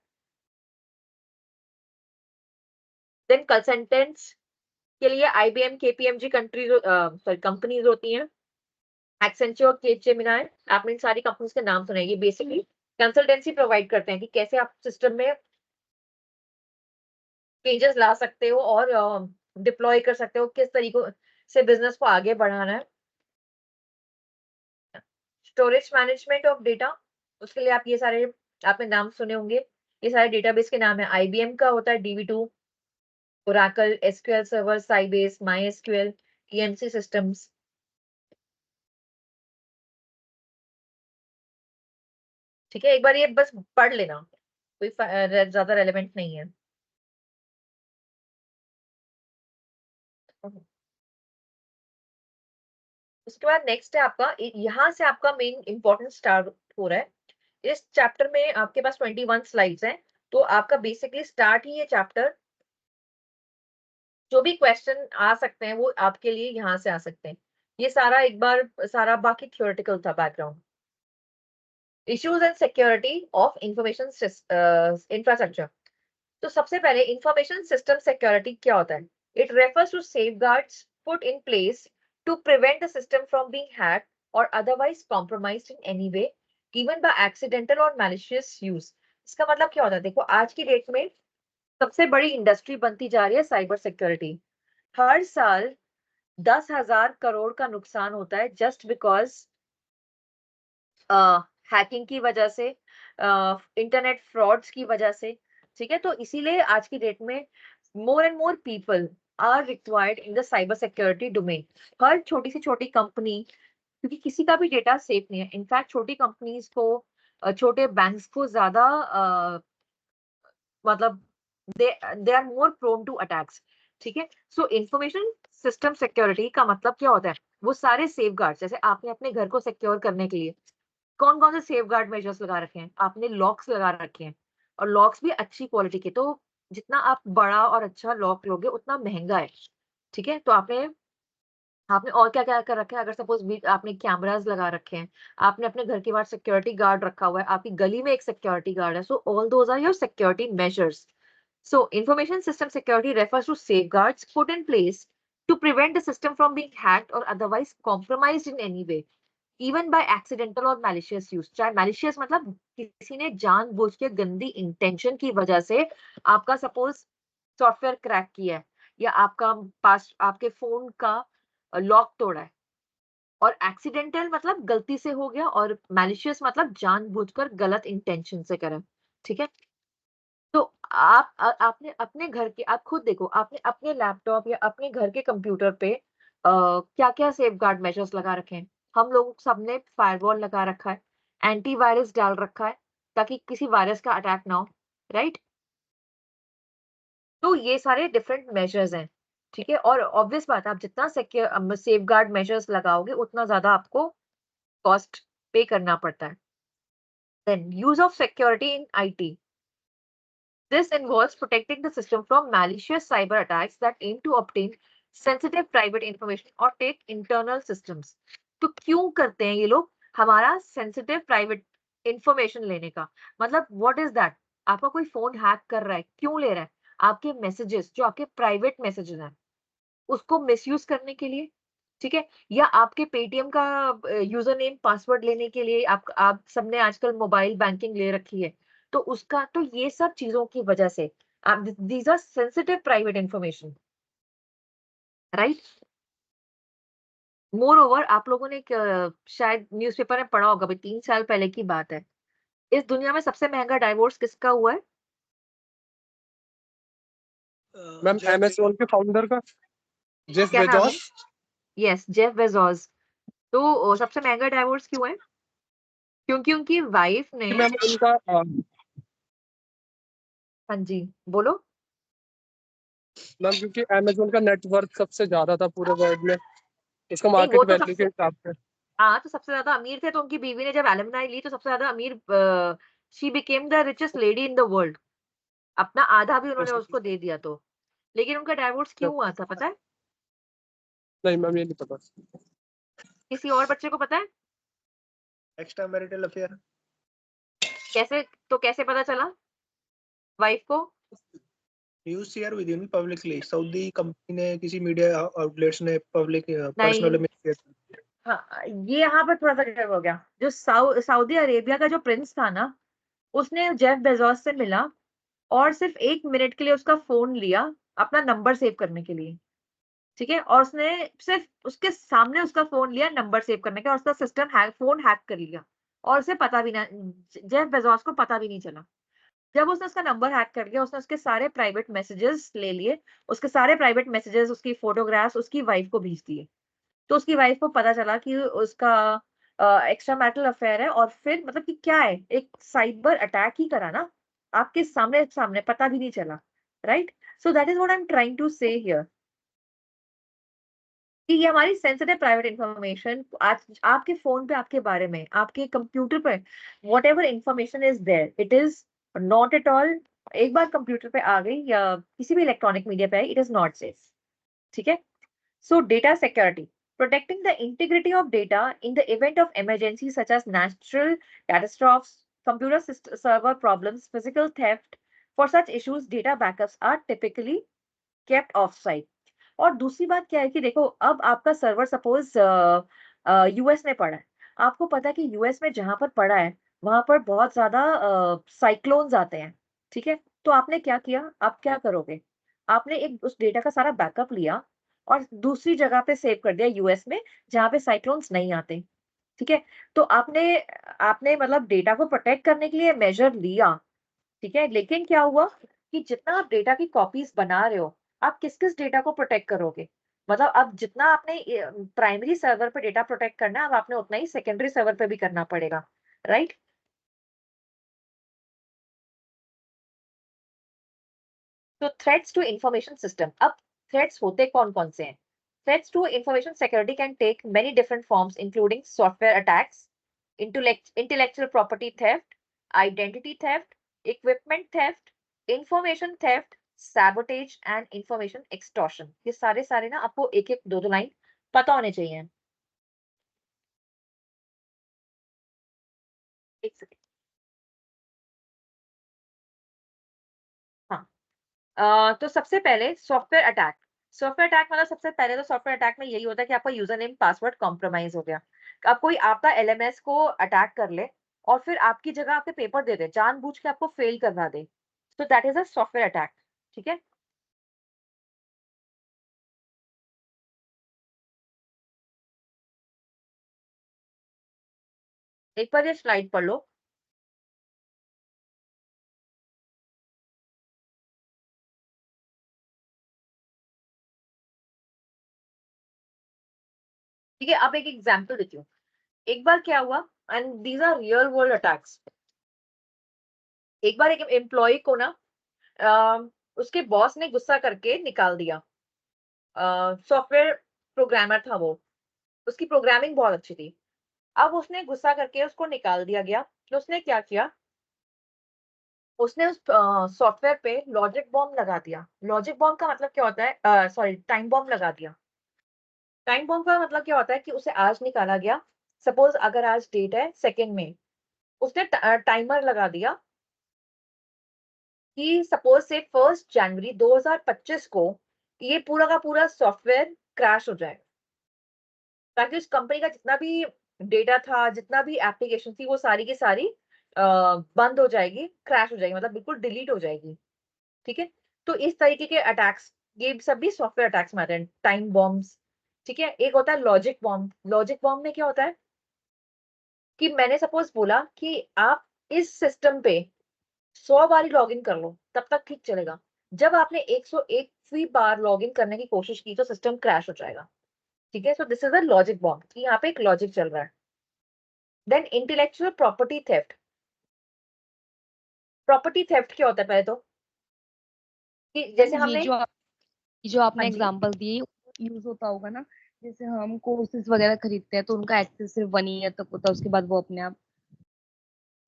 देन कंसल्टेंट्स के लिए आईबीएम, केपीएमजी कंपनीज होती हैं, एक्सेंचर, केपजेमिनी, आपने इन सारी कंपनीज के नाम सुने। ये बेसिकली कंसल्टेंसी प्रोवाइड करते हैं कि कैसे आप सिस्टम में चेंजेस ला सकते हो और डिप्लॉय कर सकते हो, किस तरीकों से बिजनेस को आगे बढ़ाना है। स्टोरेज मैनेजमेंट ऑफ डेटा, उसके लिए आप ये सारे आपने नाम सुने होंगे, ये सारे डेटाबेस के नाम है। आईबीएम का होता है DB2, Oracle, SQL server, Sybase, MySQL, EMC systems. ठीक है, एक बार ये बस पढ़ लेना, कोई ज्यादा रेलेवेंट नहीं है। उसके बाद नेक्स्ट है आपका, यहाँ से आपका मेन इंपॉर्टेंट स्टार्ट हो रहा है। इस चैप्टर में आपके पास 21 स्लाइड्स हैं, तो आपका बेसिकली स्टार्ट ही ये चैप्टर, जो भी क्वेश्चन आ सकते हैं वो आपके लिए यहाँ से आ सकते हैं। ये सारा एक बार सारा बाकी थ्योरेटिकल था background. Issues and security of information infrastructure, तो सबसे पहले इंफॉर्मेशन सिस्टम सिक्योरिटी क्या होता है? It refers to safeguards put in place to prevent the system from being hacked और otherwise compromised in any way, even by accidental और malicious use. इसका मतलब क्या होता है? देखो, आज की डेट में सबसे बड़ी इंडस्ट्री बनती जा रही है साइबर सिक्योरिटी। हर साल 10,000 करोड़ का नुकसान होता है जस्ट बिकॉज हैकिंग की वजह से, इंटरनेट फ्रॉड्स की वजह से। ठीक है, तो इसीलिए आज की डेट में more and more people are required in the cyber security domain. हर छोटी से छोटी कंपनी, क्योंकि किसी का भी डेटा सेफ नहीं है, इनफैक्ट छोटी कंपनीज को, छोटे बैंक्स को ज्यादा मतलब they are more prone to attacks. ठीक है, सो इंफॉर्मेशन सिस्टम सिक्योरिटी का मतलब क्या होता है? वो सारे सेफगार्ड, जैसे आपने अपने घर को सिक्योर करने के लिए कौन कौन से सेफगार्ड मेजर्स लगा रखे हैं? आपने लॉक्स लगा रखे हैं, और लॉक्स भी अच्छी क्वालिटी के। तो जितना आप बड़ा और अच्छा लॉक लोगे उतना महंगा है। ठीक है, तो आपने आपने और क्या क्या कर रखा है? अगर सपोज आपने कैमरास लगा रखे हैं, आपने अपने घर के बाहर सिक्योरिटी गार्ड रखा हुआ है, आपकी गली में एक सिक्योरिटी गार्ड है, so all those are your security measures. So information system security refers to safeguards put in place to prevent the system from being hacked or otherwise compromised in any way, even by accidental or malicious use। चाहे malicious मतलब किसी ने जानबूझ के गंदी intention की वजह से आपका सपोज सॉफ्टवेयर क्रैक किया है, या आपका पास आपके फोन का लॉक तोड़ा है। और एक्सीडेंटल मतलब गलती से हो गया, और मैलिशियस मतलब जानबूझकर गलत इंटेंशन से करा। ठीक है, तो आपने अपने घर के, आप खुद देखो, आपने अपने लैपटॉप या अपने घर के कंप्यूटर पे क्या क्या सेफगार्ड मेजर्स लगा रखे हैं? हम लोग सबने फायरवॉल लगा रखा है, एंटीवायरस डाल रखा है ताकि किसी वायरस का अटैक ना हो, राइट? तो ये सारे डिफरेंट मेजर्स हैं। ठीक है, और ऑब्वियस बात है, आप जितना सिक्योर सेफगार्ड मेजर्स लगाओगे उतना ज्यादा आपको कॉस्ट पे करना पड़ता है। Then use of security in IT, this involves protecting the system from malicious cyber attacks that aim to obtain sensitive private information or take internal systems। तो क्यों करते हैं ये लोग हमारा sensitive private information लेने का? मतलब what is that? आपका कोई फोन हैक कर रहा है, क्यों ले रहा है? आपके मैसेजेस जो आपके प्राइवेट मैसेजेस हैं उसको मिसयूज करने के लिए, ठीक है, या आपके पेटीएम का यूजर नेम पासवर्ड लेने के लिए। आप सबने आजकल मोबाइल बैंकिंग ले रखी है, तो उसका तो ये सब चीजों की वजह से आप these are sensitive private information, right. Moreover आप लोगों ने शायद न्यूज़पेपर में पढ़ा होगा, भाई 3 साल पहले की बात है, इस दुनिया में सबसे महंगा डाइवोर्स किसका हुआ है? मैम अमेज़न के फाउंडर का, जेफ क्या नाम है? बेजोस। Yes, Jeff Bezos. तो सबसे महंगा डाइवोर्स क्यों है? क्योंकि उनकी वाइफ ने, मैम उनका हाँ जी बोलो। मैम क्योंकि अमेज़न का नेटवर्थ सबसे ज्यादा था पूरे वर्ल्ड में, उसका नहीं वो मार्केट तो वैल्यू के सबसे, हिसाब से। हाँ तो सबसे ज्यादा अमीर थे, तो उनकी बीवी ने जब एलुमनाई ली तो सबसे ज्यादा अमीर, she became the richest lady in the world. अपना आधा भी उन्होंने उसको दे दिया। तो लेकिन उनका डाइवोर्स क्यों हुआ था पता है? नहीं मैम ये नहीं पता। किसी और बच्चे को पता है? Extra marital affair. कैसे? तो कैसे पता चला वाइफ को? न्यूज़ शेयर हुई थी उनकी पब्लिकली, सऊदी कंपनी ने, किसी मीडिया आउटलेट्स ने पब्लिक पर्सनल नहीं, में शेयर। हाँ ये यहाँ पर थोड़ा सा गड़बड़ हो गया। जो सऊदी अरेबिया का जो प्रिंस था ना, उसने जेफ बेजोस से मिला और सिर्फ 1 मिनट के लिए उसका फोन लिया अपना नंबर सेव करने के लिए, ठीक है, और उसने सिर्फ उसके सामने उसका फोन लिया नंबर सेव करने का, और उसका सिस्टम फोन हैक कर लिया, और उसे पता भी ना, जेफ बेजोस को पता भी नहीं चला। जब उसने उसका नंबर हैक कर लिया, उसने उसके सारे प्राइवेट मैसेजेस ले लिए, उसके सारे प्राइवेट मैसेजेस, उसकी फोटोग्राफ्स उसकी वाइफ को भेज दिए। तो उसकी वाइफ को पता चला कि उसका एक्स्ट्रा मैरिटल अफेयर है, और फिर मतलब कि क्या है, एक साइबर अटैक ही करा ना, आपके सामने सामने, पता भी नहीं चला, right. So that is what I am trying to say here, कि ये हमारी सेंसिटिव प्राइवेट इंफॉर्मेशन आज आपके फोन पे, आपके बारे में, आपके कंप्यूटर पे, whatever information is there, it is not at all, एक बार कंप्यूटर पे आ गई या किसी भी इलेक्ट्रॉनिक मीडिया पे आई, इट इज नॉट सेफ, ठीक है। So data security, protecting the integrity of data in the event of emergencies such as natural catastrophes, computer server problems, physical theft. For such issues, data backups are typically kept off-site. और दूसरी बात क्या है कि देखो, अब आपका server suppose US में पड़ा है, आपको पता है कि यूएस में जहां पर पड़ा है वहां पर बहुत ज्यादा साइक्लोन्स आते हैं, ठीक है। तो आपने क्या किया, आप क्या करोगे, आपने एक उस डेटा का सारा बैकअप लिया और दूसरी जगह पे सेव कर दिया यूएस में, जहां पे साइक्लोन्स नहीं आते, ठीक है। तो आपने आपने मतलब डेटा को प्रोटेक्ट करने के लिए मेजर लिया, ठीक है, लेकिन क्या हुआ कि जितना आप डेटा की कॉपीज बना रहे हो, आप किस किस डेटा को प्रोटेक्ट करोगे? मतलब अब जितना आपने प्राइमरी सर्वर पे डेटा प्रोटेक्ट करना है, अब आपने उतना ही सेकेंडरी सर्वर पे भी करना पड़ेगा, राइट। तो थ्रेट्स टू इंफॉर्मेशन सिस्टम, अब थ्रेट्स होते कौन कौन से हैं? Threats to information security can take many different forms including software attacks, intellectual property theft, identity theft, equipment theft, information theft, sabotage and information extortion। ये सारे सारे ना आपको एक एक दो दो लाइन पता होने चाहिए। एक सेकंड, हाँ। तो सबसे पहले सॉफ्टवेयर अटैक। सॉफ्टवेयर अटैक मतलब सबसे पहले तो सॉफ्टवेयर अटैक में यही होता है कि आपका यूजर नेम पासवर्ड कॉम्प्रोमाइज हो गया, अब कोई आपका एलएमएस को अटैक कर ले और फिर आपकी जगह आपके पेपर दे दे, जानबूझ के आपको फेल करवा दे, तो that is a software attack, ठीक है। एक बार ये स्लाइड पढ़ लो। ठीक है, अब एक एग्जांपल देती हूँ। एक बार क्या हुआ, and these are real world attacks. एक बार एक एम्प्लॉय को ना उसके बॉस ने गुस्सा करके निकाल दिया, सॉफ्टवेयर प्रोग्रामर था वो, उसकी प्रोग्रामिंग बहुत अच्छी थी। अब उसने गुस्सा करके उसको निकाल दिया गया। तो उसने क्या किया, उसने उस सॉफ्टवेयर पे लॉजिक बॉम्ब लगा दिया। लॉजिक बॉम्ब का मतलब क्या होता है, सॉरी टाइम बॉम्ब लगा दिया। टाइम बॉम्ब का मतलब क्या होता है कि उसे आज निकाला गया, सपोज अगर आज डेट है 2 मई, उसने टाइमर लगा दिया कि सपोज से 1 जनवरी 2025 को ये पूरा का पूरा सॉफ्टवेयर क्रैश हो जाए, ताकि उस कंपनी का जितना भी डेटा था, जितना भी एप्लीकेशन थी, वो सारी की सारी बंद हो जाएगी, क्रैश हो जाएगी, मतलब बिल्कुल डिलीट हो जाएगी। ठीक है, तो इस तरीके के अटैक्स, ये सब भी सॉफ्टवेयर अटैक्स में आते हैं, टाइम बॉम्ब्स। ठीक है, एक होता है लॉजिक बॉम्ब। लॉजिक बॉम्ब में क्या होता है कि मैंने सपोज बोला कि आप इस सिस्टम पे 100 बार लॉग इन कर लो, तब तक ठीक चलेगा। जब आपने 101वीं बार लॉग इन करने की कोशिश की तो सिस्टम क्रैश हो जाएगा। ठीक है, so this is a logic bomb कि यहाँ पे एक लॉजिक चल रहा है। Then intellectual property theft. Property theft क्या होता है पहले तो, कि जैसे ये हमने, जो आपने हाँ जी, एग्जांपल दिए यूज होता होगा ना, जैसे हम कोर्सेज वगैरह खरीदते हैं तो उनका एक्सेस सिर्फ 1 ईयर तक होता है, उसके बाद वो अपने आप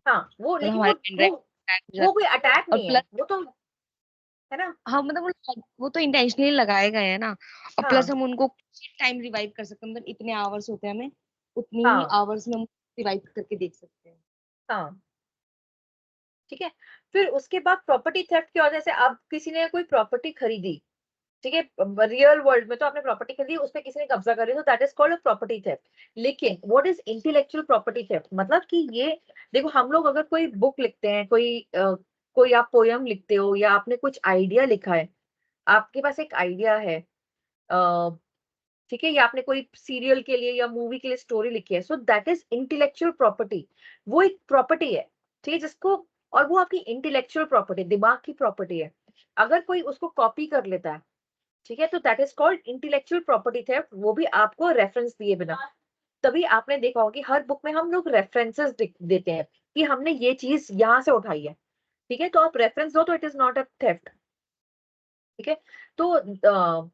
हाँ वो, मतलब लेकिन हमारे पेन ड्राइव हो वो जाता कोई है। अटैक और नहीं है, प्लस वो तो है ना। हाँ मतलब वो तो इंटेंशनली लगाए गए हैं ना। और प्लस हाँ हम उनको टाइम रिवाइव कर सकते हैं, मतलब इतने आवर्स होते हैं, हमें उतनी ही हाँ आवर्स में हम रिवाइव करके देख सकते हैं। हाँ, ठीक है। फिर उसके बाद प्रॉपर्टी थेफ्ट क्या होता है, जैसे अब किसी ने कोई प्रॉपर्टी खरीदी, ठीक है, रियल वर्ल्ड में तो आपने प्रॉपर्टी खरीदी, उस पर किसी ने कब्जा कर लिया, तो that is called a property theft. लेकिन what is intellectual property theft, मतलब कि ये देखो, हम लोग अगर कोई बुक लिखते हैं, कोई आप पोयम लिखते हो, या आपने कुछ आइडिया लिखा है, आपके पास एक आइडिया है, ठीक है, या आपने कोई सीरियल के लिए या मूवी के लिए स्टोरी लिखी है, so that is intellectual property. वो एक प्रॉपर्टी है, ठीक है, जिसको, और वो आपकी इंटेलेक्चुअल प्रॉपर्टी, दिमाग की प्रॉपर्टी है। अगर कोई उसको कॉपी कर लेता है, ठीक है, तो that is called intellectual property theft, वो भी आपको रेफरेंस दिए बिना। तभी आपने देखा होगा कि हर बुक में हम लोग रेफरेंसेस देते हैं कि हमने ये चीज यहाँ से उठाई है। ठीक है, तो आप रेफरेंस दो तो it is not a theft. ठीक है, तो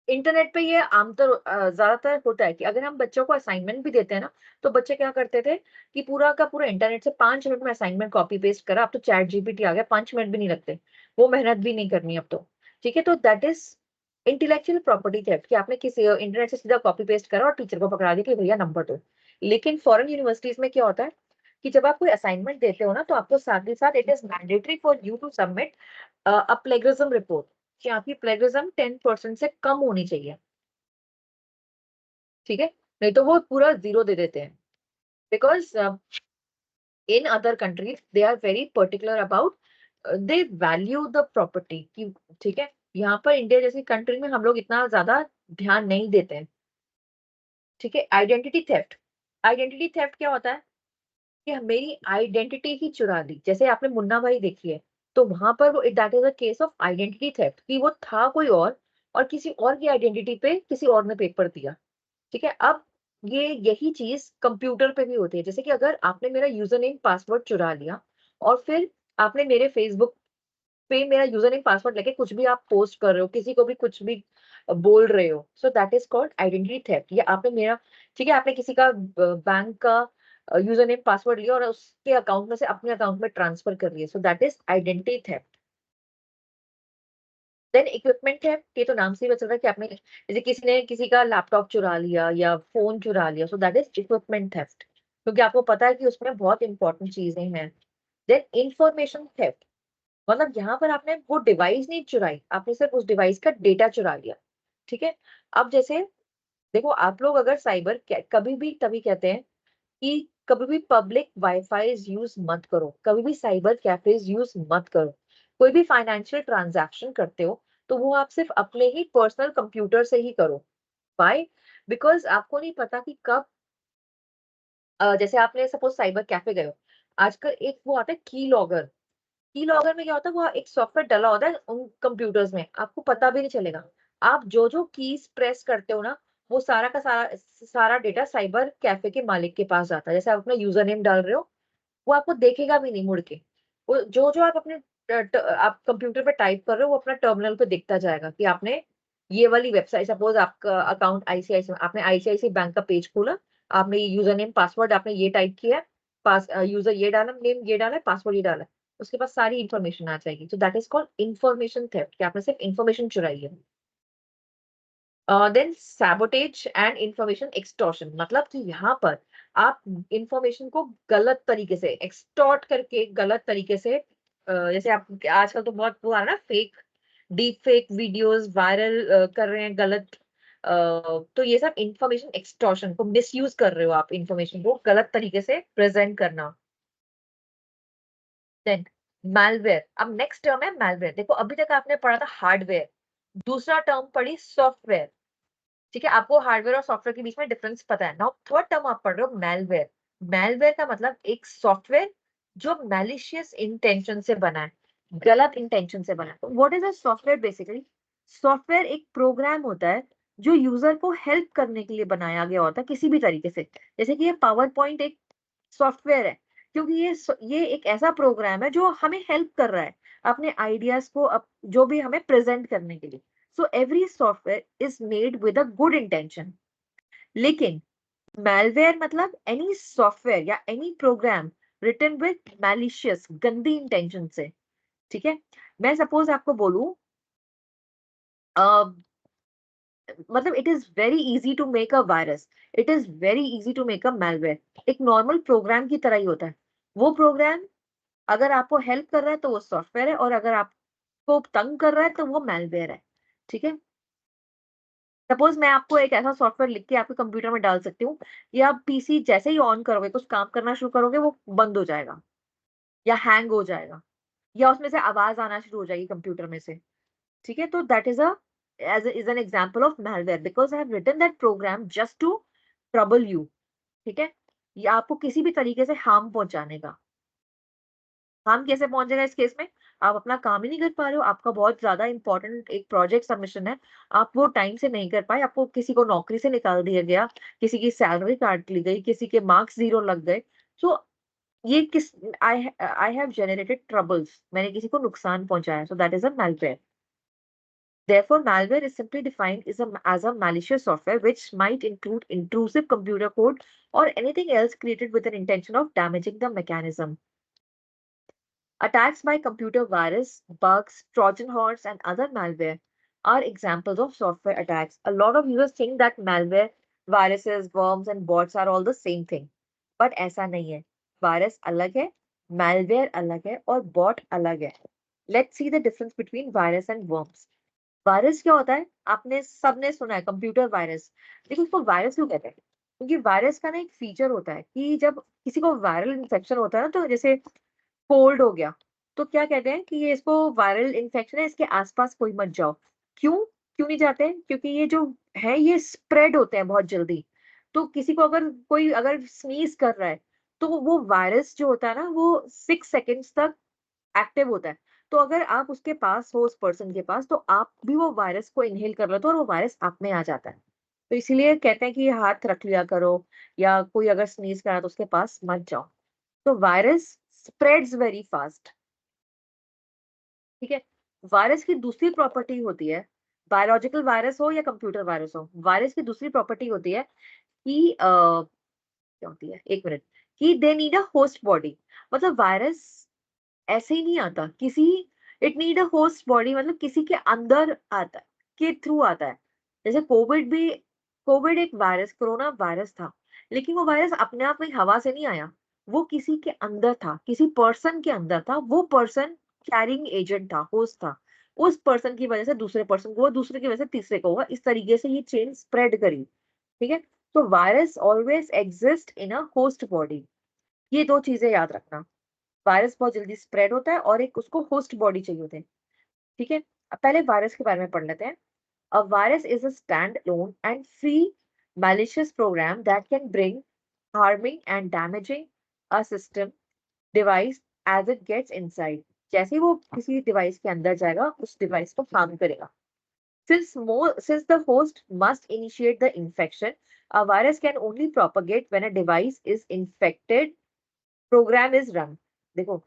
इंटरनेट पे ये आमतौर ज्यादातर होता है कि अगर हम बच्चों को असाइनमेंट भी देते हैं ना, तो बच्चे क्या करते थे कि पूरा का पूरा इंटरनेट से 5 मिनट में असाइनमेंट कॉपी पेस्ट करा। अब तो चैट जीपीटी आ गया, 5 मिनट भी नहीं लगते, वो मेहनत भी नहीं करनी अब तो। ठीक है, तो that is intellectual property theft कि आपने किसी इंटरनेट से सीधा कॉपी पेस्ट करा और टीचर को पकड़ा दिया कि भैया नंबर दो। लेकिन फॉरेन यूनिवर्सिटीज में क्या होता है कि जब आप कोई असाइनमेंट देते हो ना, तो आपको साथ ही साथ it is mandatory for you to submit a plagiarism report, कि आपकी प्लेगरिज्म 10% से कम होनी चाहिए। ठीक है, नहीं तो वो पूरा 0 दे देते हैं। Because in other countries they are very particular about, they value the property की। ठीक है, यहाँ पर इंडिया जैसी कंट्री में हम लोग इतना ज्यादा ध्यान नहीं देते हैं। ठीक है, आइडेंटिटी थेफ्ट। आइडेंटिटी थेफ्ट क्या होता है कि मेरी आइडेंटिटी ही चुरा ली। जैसे आपने मुन्ना भाई देखी है, तो वहां पर वो that is a case of identity theft, कि वो था कोई और किसी और की आइडेंटिटी पे किसी और ने पेपर दिया। ठीक है, अब ये यही चीज कंप्यूटर पे भी होती है। जैसे कि अगर आपने मेरा यूजर नेम पासवर्ड चुरा लिया और फिर आपने मेरे फेसबुक पे मेरा यूजर नेम पासवर्ड लेके कुछ भी आप पोस्ट कर रहे हो, किसी को भी कुछ भी बोल रहे हो, सो that is called identity theft. या आपने मेरा, ठीक है, आपने किसी का बैंक का यूजर नेम पासवर्ड लिया और उसके अकाउंट में से अपने अकाउंट में ट्रांसफर कर लिया, so that is identity theft. Then equipment है, ये तो नाम से ही पता चल रहा है कि आपने, जैसे किसी ने किसी का लैपटॉप चुरा लिया या फोन चुरा लिया, so that is equipment theft, क्योंकि आपको पता है कि उसमें बहुत इंपॉर्टेंट चीजें हैं। देन इंफॉर्मेशन थेफ्ट, मतलब यहाँ पर आपने वो डिवाइस नहीं चुराई, आपने सिर्फ उस डिवाइस का डेटा चुरा लिया। ठीक है, अब जैसे देखो, आप लोग अगर साइबर कभी भी तभी कहते हैं कि कभी भी पब्लिक वाईफाई यूज मत करो, कभी भी साइबर कैफेज यूज मत करो। कोई भी फाइनेंशियल ट्रांजैक्शन करते हो तो वो आप सिर्फ अपने ही पर्सनल कंप्यूटर से ही करो। व्हाई? बिकॉज आपको नहीं पता कि कब, जैसे आपने सपोज साइबर कैफे गए हो, आजकल एक वो आता है की लॉगर। की लॉगर में क्या होता है, वो एक सॉफ्टवेयर डला होता है उन कंप्यूटर्स में, आपको पता भी नहीं चलेगा। आप जो जो कीज प्रेस करते हो ना, वो सारा का सारा सारा डेटा साइबर कैफे के मालिक के पास जाता है। जैसे आप अपना यूजर नेम डाल रहे हो, वो आपको देखेगा भी नहीं मुड़ के। वो जो जो आप अपने आप कंप्यूटर पे टाइप कर रहे हो, वो अपना टर्मिनल पे दिखता जाएगा कि आपने ये वाली वेबसाइट, सपोज आपका अकाउंट आईसीआईसी, आपने आईसीआईसी बैंक का पेज खोला, आपने यूजर नेम पासवर्ड आपने ये टाइप किया, यूजर ये डाला, नेम ये डाला, पासवर्ड ये डाला, उसके पास सारी इंफॉर्मेशन आ जाएगी। तो that is called information theft, कि आपने सिर्फ इंफॉर्मेशन चुराई है। Then sabotage and information extortion, मतलब कि यहाँ पर आप इंफॉर्मेशन को गलत तरीके से एक्सटॉर्ट करके, गलत तरीके से जैसे आप आजकल तो बहुत वो आ रहा है ना, fake deep fake videos viral कर रहे हैं गलत, तो ये सब इंफॉर्मेशन एक्सटॉर्शन को मिसयूज कर रहे हो आप, इंफॉर्मेशन को गलत तरीके से प्रेजेंट करना। देन मैलवेयर, अब नेक्स्ट टर्म है मैलवेयर। देखो अभी तक आपने पढ़ा था हार्डवेयर, दूसरा टर्म पढ़ी सॉफ्टवेयर, ठीक है, आपको हार्डवेयर और सॉफ्टवेयर के बीच में डिफरेंस पता है। नाउ थर्ड टर्म आप पढ़ रहे हो मैलवेयर। मैलवेयर का मतलब एक सॉफ्टवेयर जो मैलिशियस इंटेंशन से बना है, गलत इंटेंशन से बना है। तो what is a software? Basically software एक प्रोग्राम होता है जो यूजर को हेल्प करने के लिए बनाया गया होता है किसी भी तरीके से। जैसे कि ये पावर पॉइंट एक सॉफ्टवेयर है, क्योंकि ये एक ऐसा प्रोग्राम है जो हमें हेल्प कर रहा है अपने आइडियाज को जो भी हमें प्रेजेंट करने के लिए। So every software is made with a good intention. लेकिन malware मतलब any software या any program written with malicious, गंदी intention से, ठीक है। मैं सपोज आपको बोलूं, मतलब it is very easy to make a virus, it is very easy to make a malware। एक नॉर्मल प्रोग्राम की तरह ही होता है। वो प्रोग्राम अगर आपको हेल्प कर रहा है तो वो सॉफ्टवेयर है, और अगर आपको तंग कर रहा है तो वो malware है, ठीक है। सपोज मैं आपको एक ऐसा सॉफ्टवेयर लिख के आपके कंप्यूटर में डाल सकती हूँ, या पीसी जैसे ही ऑन करोगे, कुछ काम करना शुरू करोगे, वो बंद हो जाएगा या हैंग हो जाएगा, या उसमें से आवाज आना शुरू हो जाएगी कंप्यूटर में से, ठीक है। तो that is is an example of malware, because I have written that program just to trouble you, ठीक है, या आपको किसी भी तरीके से हार्म पहुंचाने का। हार्म कैसे पहुंचेगा इस केस में? आप अपना काम ही नहीं कर पा रहे हो, आपका बहुत ज्यादा इंपॉर्टेंट एक प्रोजेक्ट सबमिशन है, आप वो टाइम से नहीं कर पाए, आपको किसी को नौकरी से निकाल दिया गया, किसी की सैलरी काट ली गई, किसी के मार्क्स 0 लग गए। सो ये किस आई हैव जनरेटेड ट्रबल्स, मैंने किसी को नुकसान पहुंचाया, सो that is a malware। Therefore, malware is simply defined as a malicious software which might include intrusive computer code or anything else created with an intention of damaging the mechanism. Attacks by computer virus, bugs, Trojan horse, and other malware are examples of software attacks. A lot of users think that malware, viruses, worms, and bots are all the same thing. But ऐसा नहीं है. Virus अलग है, malware अलग है, और bot अलग है. Let's see the difference between virus and worms. Virus क्या होता है? आपने सबने सुना है कंप्यूटर वायरस। देखो इसको वायरस क्यों कहते हैं? क्योंकि वायरस का ना एक फीचर होता है कि जब किसी को वायरल इन्फेक्शन होता है ना, तो जैसे कोल्ड हो गया, तो क्या कहते हैं कि ये इसको वायरल इन्फेक्शन है, इसके आसपास कोई मत जाओ। क्यों क्यों नहीं जाते हैं? क्योंकि ये जो है ये स्प्रेड होते हैं बहुत जल्दी। तो किसी को अगर स्नीज कर रहा है, तो वो वायरस जो होता है ना, वो 6 सेकेंड्स तक एक्टिव होता है। तो अगर आप उसके पास हो, उस पर्सन के पास, तो आप भी वो वायरस को इनहेल कर लेते हो और वो वायरस आप में आ जाता है। तो इसीलिए कहते हैं कि हाथ रख लिया करो, या कोई अगर स्नीज करा तो उसके पास मत जाओ। तो वायरस स्प्रेड्स वेरी फास्ट, ठीक है। वायरस की दूसरी प्रॉपर्टी होती है, बायोलॉजिकल वायरस हो या कंप्यूटर वायरस हो, वायरस की दूसरी प्रॉपर्टी होती है कि क्या होती है, एक मिनट, कि they need a host body. मतलब वायरस ऐसे ही नहीं आता, it need a host body, मतलब किसी के अंदर आता है, के थ्रू आता है। जैसे कोविड एक वायरस, कोरोना वायरस था, लेकिन वो वायरस अपने आप में हवा से नहीं आया, वो किसी के अंदर था, किसी पर्सन के अंदर था, वो पर्सन कैरिंग एजेंट था, होस्ट था। उस पर्सन की वजह से दूसरे पर्सन को हुआ, दूसरे की वजह से तीसरे को हुआ, इस तरीके से ये चेन स्प्रेड करी, ठीक है। तो virus always exist in a host body, ये दो चीजें याद रखना। वायरस बहुत जल्दी स्प्रेड होता है, और एक उसको होस्ट बॉडी चाहिए होती है, ठीक है। अब पहले वायरस के बारे में पढ़ लेते हैं। A virus is a stand alone and free malicious program that can bring harming and damaging a system device as it gets inside। जैसे ही वो किसी डिवाइस के अंदर जाएगा, उस डिवाइस को हार्म करेगा। Since the host must initiate the infection, a virus can only propagate when a device is infected, program is run। देखो,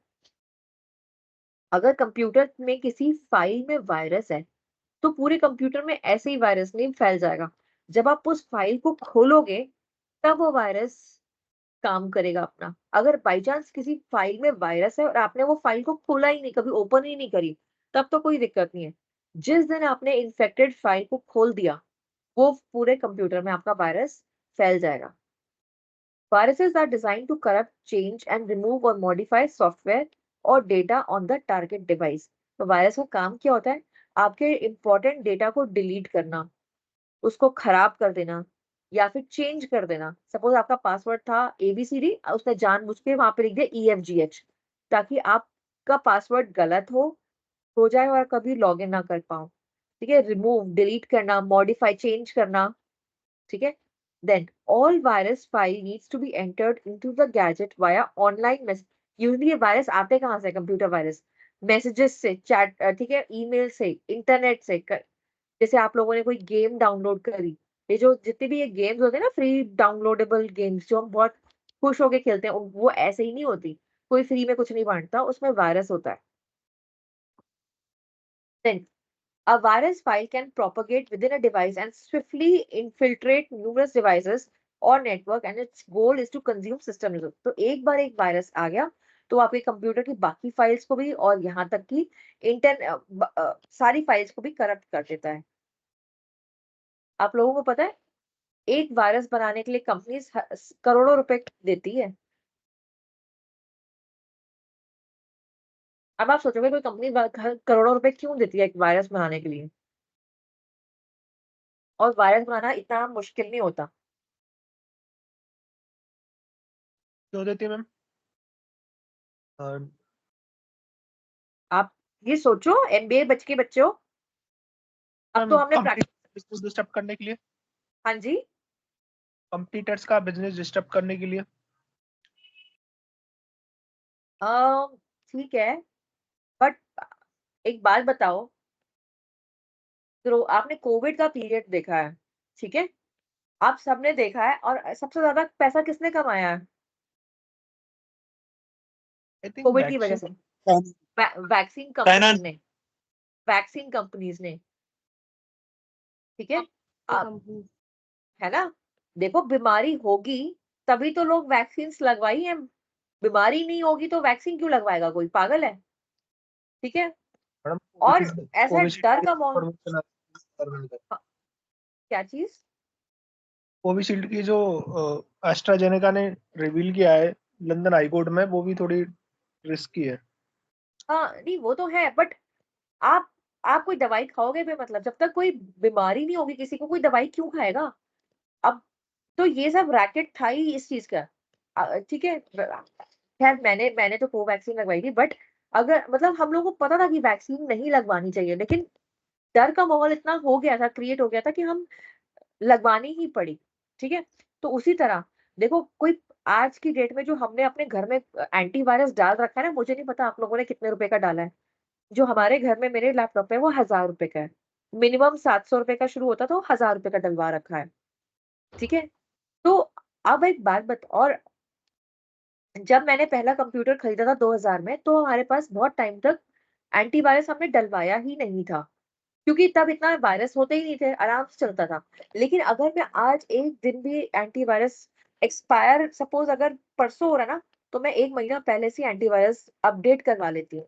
अगर कंप्यूटर में किसी फाइल में वायरस है, तो पूरे कंप्यूटर में ऐसे ही वायरस नहीं फैल जाएगा। जब आप उस फाइल को खोलोगे तब वो वायरस काम करेगा अपना। अगर बाई चांस किसी फाइल में वायरस है और आपने वो फाइल को खोला ही नहीं, कभी ओपन ही नहीं करी, तब तो कोई दिक्कत नहीं है। जिस दिन आपने इन्फेक्टेड फाइल को खोल दिया, वो पूरे कंप्यूटर में आपका वायरस फैल जाएगा। Viruses are designed to corrupt, change, and remove or modify software or data on the target device. तो वायरस का काम क्या होता है? आपके इंपॉर्टेंट डेटा को डिलीट करना, उसको खराब कर देना या फिर चेंज कर देना। सपोज आपका पासवर्ड था ABCD, उसने जानबूझ के वहां पे लिख दिया EFGH, ताकि आपका पासवर्ड गलत हो जाए और कभी लॉग इन ना कर पाओ। ठीक है, रिमूव, डिलीट करना, मॉडिफाई, चेंज करना। ठीक है, then all virus file needs to be entered into the gadget via online message. Usually ये वायरस आते कहाँ से? कंप्यूटर वायरस मैसेजेस से, चैट, ठीक है, ईमेल से, इंटरनेट से। जैसे आप लोगों ने कोई गेम डाउनलोड करी, ये जो जितने भी ये गेम्स होते हैं ना, फ्री डाउनलोडेबल गेम्स जो हम बहुत खुश होके खेलते हैं, वो ऐसे ही नहीं होती। कोई फ्री में कुछ नहीं बांटता, उसमें वायरस होता है। Then a virus file can propagate within a device and swiftly infiltrate numerous devices or network, and its goal is to consume system resource. तो एक बार एक वायरस आ गया तो आपके कंप्यूटर की बाकी फाइल्स को भी और यहाँ तक कि सारी फाइल्स को भी करप्ट कर देता है। आप लोगों को पता है एक वायरस बनाने के लिए कंपनीज करोड़ों रुपए देती है। अब आप सोचोगे कोई कंपनी करोड़ों रुपए क्यों देती है एक वायरस बनाने के लिए? और वायरस बनाना इतना मुश्किल नहीं होता। क्यों देती है मैम? आप ये सोचो, MBA के बच्चों, अब तो हमने बिजनेस डिस्टर्ब करने के लिए। हाँ जी, कंपटीटर्स का बिजनेस डिस्टर्ब करने के लिए। ठीक है, बट एक बात बताओ, तो आपने कोविड का पीरियड देखा है, ठीक है, आप सबने देखा है, और सबसे ज्यादा पैसा किसने कमाया है आई थिंक कोविड की वजह से? वैक्सीन कंपनीज ने, वैक्सीन कंपनीज ने। ठीक है, कंपनी है ना? देखो, बीमारी होगी तभी तो लोग वैक्सीन लगवाई है। बीमारी नहीं होगी तो वैक्सीन क्यों लगवाएगा कोई? पागल है। ठीक है, और ऐसा डर का माहौल। क्या चीज? कोविशील्ड की जो एस्ट्राजेनेका ने रिवील किया है लंदन हाई कोर्ट में, वो भी थोड़ी रिस्की है। हाँ नहीं, वो तो है, बट आप कोई दवाई खाओगे भी, मतलब जब तक कोई बीमारी नहीं होगी किसी को, कोई दवाई क्यों खाएगा? अब तो ये सब रैकेट था ही इस चीज का। ठीक है, खैर मैंने तो कोवैक्सीन लगवाई थी, बट अगर मतलब हम लोगों को पता था कि वैक्सीन नहीं लगवानी चाहिए, लेकिन डर का माहौल इतना हो गया था, क्रिएट हो गया था कि हम लगवानी ही पड़ी। ठीक है, तो उसी तरह देखो, कोई आज की डेट में जो हमने अपने घर में एंटीवायरस डाल रखा है ना, मुझे नहीं पता आप लोगों ने कितने रुपए का डाला है। जो हमारे घर में मेरे लैपटॉप है वो 1000 रुपए का है। मिनिमम 700 रुपए का शुरू होता, तो 1000 रुपए का डलवा रखा है। ठीक है, तो अब एक बात और जब मैंने पहला कंप्यूटर खरीदा था 2000 में, तो हमारे पास बहुत टाइम तक एंटीवायरस हमने डलवाया ही नहीं था, क्योंकि तब इतना वायरस होते ही नहीं थे, आराम से चलता था। लेकिन अगर मैं आज एक दिन भी एंटीवायरस एक्सपायर, सपोज अगर परसों हो रहा ना, तो मैं 1 महीना पहले से एंटीवायरस अपडेट करवा लेती हूँ।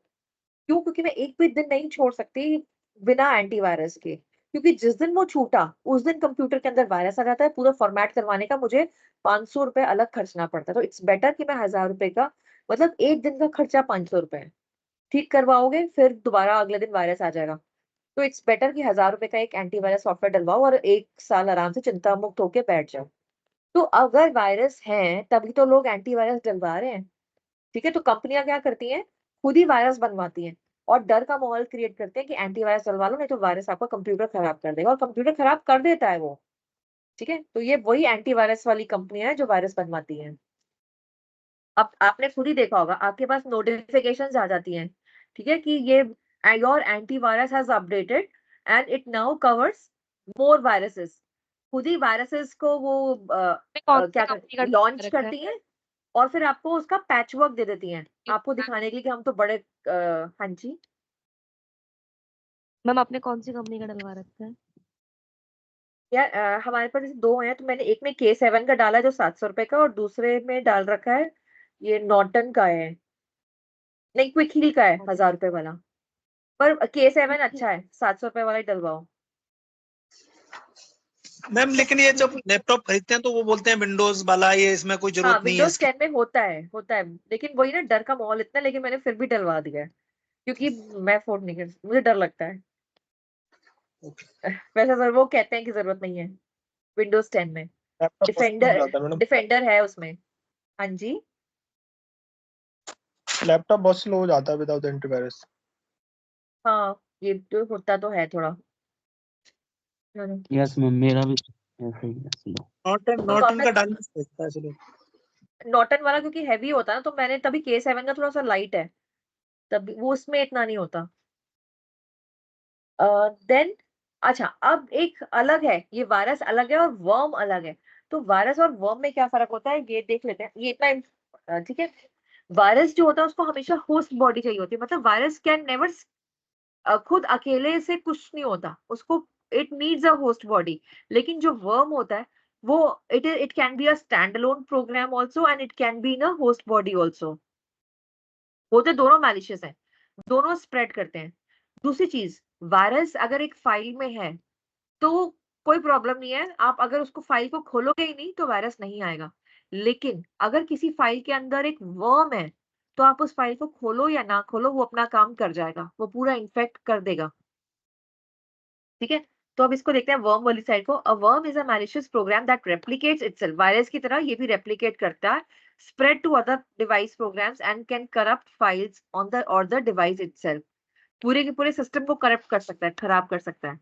क्यों? क्योंकि मैं एक भी दिन नहीं छोड़ सकती बिना एंटीवायरस के, क्योंकि जिस दिन वो छूटा उस दिन कंप्यूटर के अंदर वायरस आ जाता है। पूरा फॉर्मेट करवाने का मुझे 500 रुपए अलग खर्चना पड़ता है। तो इट्स बेटर कि मैं 1000 रुपए का, मतलब एक दिन का खर्चा 500 रुपए है। ठीक करवाओगे फिर दोबारा अगले दिन वायरस आ जाएगा, तो इट्स बेटर कि 1000 रुपए का एक एंटीवायरस सॉफ्टवेयर डलवाओ और 1 साल आराम से चिंता मुक्त होकर बैठ जाओ। तो अगर वायरस है तभी तो लोग एंटीवायरस डलवा रहे हैं। ठीक है, तो कंपनियां क्या करती हैं, खुद ही वायरस बनवाती हैं और डर का माहौल क्रिएट करते हैं कि एंटीवायरस डलवा लो, नहीं तो वायरस आपका कंप्यूटर खराब कर देगा, और कंप्यूटर खराब कर देता है वो। ठीक है, तो ये वही एंटीवायरस वाली कंपनियां हैं जो वायरस बनवाती हैं। अब आपने खुद ही देखा होगा, आपके पास नोटिफिकेशंस आ जाती हैं, ठीक है, कि ये your antivirus has updated and it now covers more viruses. खुद ही वायरसेस को वो कौन सी क्या कंपनी का लॉन्च रखा है? करती हैं और फिर आपको उसका पैच वर्क दे देती हैं, आपको दिखाने के लिए कि हम तो बड़े हाँ जी। मैम आपने कौन सी कंपनी का डलवा रखा है? यार हमारे पास जैसे 2 हैं, तो मैंने एक में K7 का डाला है जो 700 रुपए का, और दूसरे में डाल रखा है ये नॉर्टन का है, नहीं क्विकली का है 1000 रुपए वाला। पर K7 अच्छा है, 700 रुपए वाला ही डलवाओ। मैम लेकिन ये जब लैपटॉप खरीदते हैं तो वो बोलते हैं विंडोज वाला, ये इसमें कोई हाँ जरूरत नहीं है विंडोज इसकी। 10 में होता है, लेकिन वही ना डर का माहौल इतना, लेकिन मैंने फिर भी डलवा दिया है, क्योंकि मैं अफोर्ड नहीं कर, मुझे डर लगता है। वैसे सर वो कहते हैं कि जरूरत नहीं है विंडोज 10 में। लैपटॉप डिफेंडर जाता है मैडम, डिफेंडर है उसमें। हाँ जी, लैपटॉप बहुत स्लो हो जाता है विदाउट एंटीवायरस। हाँ ये तो होता तो है थोड़ा। चलो। यस मैम, मेरा भी ऐसे ही है slow। नॉर्टन का डालना सोचता है चलो। नॉर्टन वाला क्योंकि हैवी होता है ना, तो मैंने तभी K7 का थोड़ा सा लाइट है, तभी वो उसमें इतना नहीं होता। देन अच्छा, अब एक अलग है, ये वायरस अलग है और वर्म अलग है। तो वायरस और वर्म में क्या फर्क होता है ये देख लेते हैं, ये इतना ठीक है। वायरस जो होता है उसको हमेशा होस्ट बॉडी चाहिए होती है, मतलब वायरस कैन नेवर खुद अकेले से कुछ नहीं होता उसको, it needs a host body. लेकिन जो वर्म होता है वो it can be a stand alone program also, and it can be in a host body also. होते दोनों मैलिशियस हैं, दोनों स्प्रेड करते हैं। दूसरी चीज, वायरस अगर एक फाइल में है तो कोई प्रॉब्लम नहीं है, आप अगर उसको फाइल को खोलोगे ही नहीं तो वायरस नहीं आएगा। लेकिन अगर किसी फाइल के अंदर एक वर्म है, तो आप उस फाइल को खोलो या ना खोलो वो अपना काम कर जाएगा, वो पूरा इन्फेक्ट कर देगा। ठीक है, तो अब इसको देखते हैं वर्म वाली साइड को। A worm is a malicious program that replicates itself, virus की तरह ये भी रेप्लिकेट करता है, spread to other device programs and can corrupt files on the और द डिवाइस इटसेल्फ। पूरे के पूरे सिस्टम को करप्ट कर सकता है, खराब कर सकता है।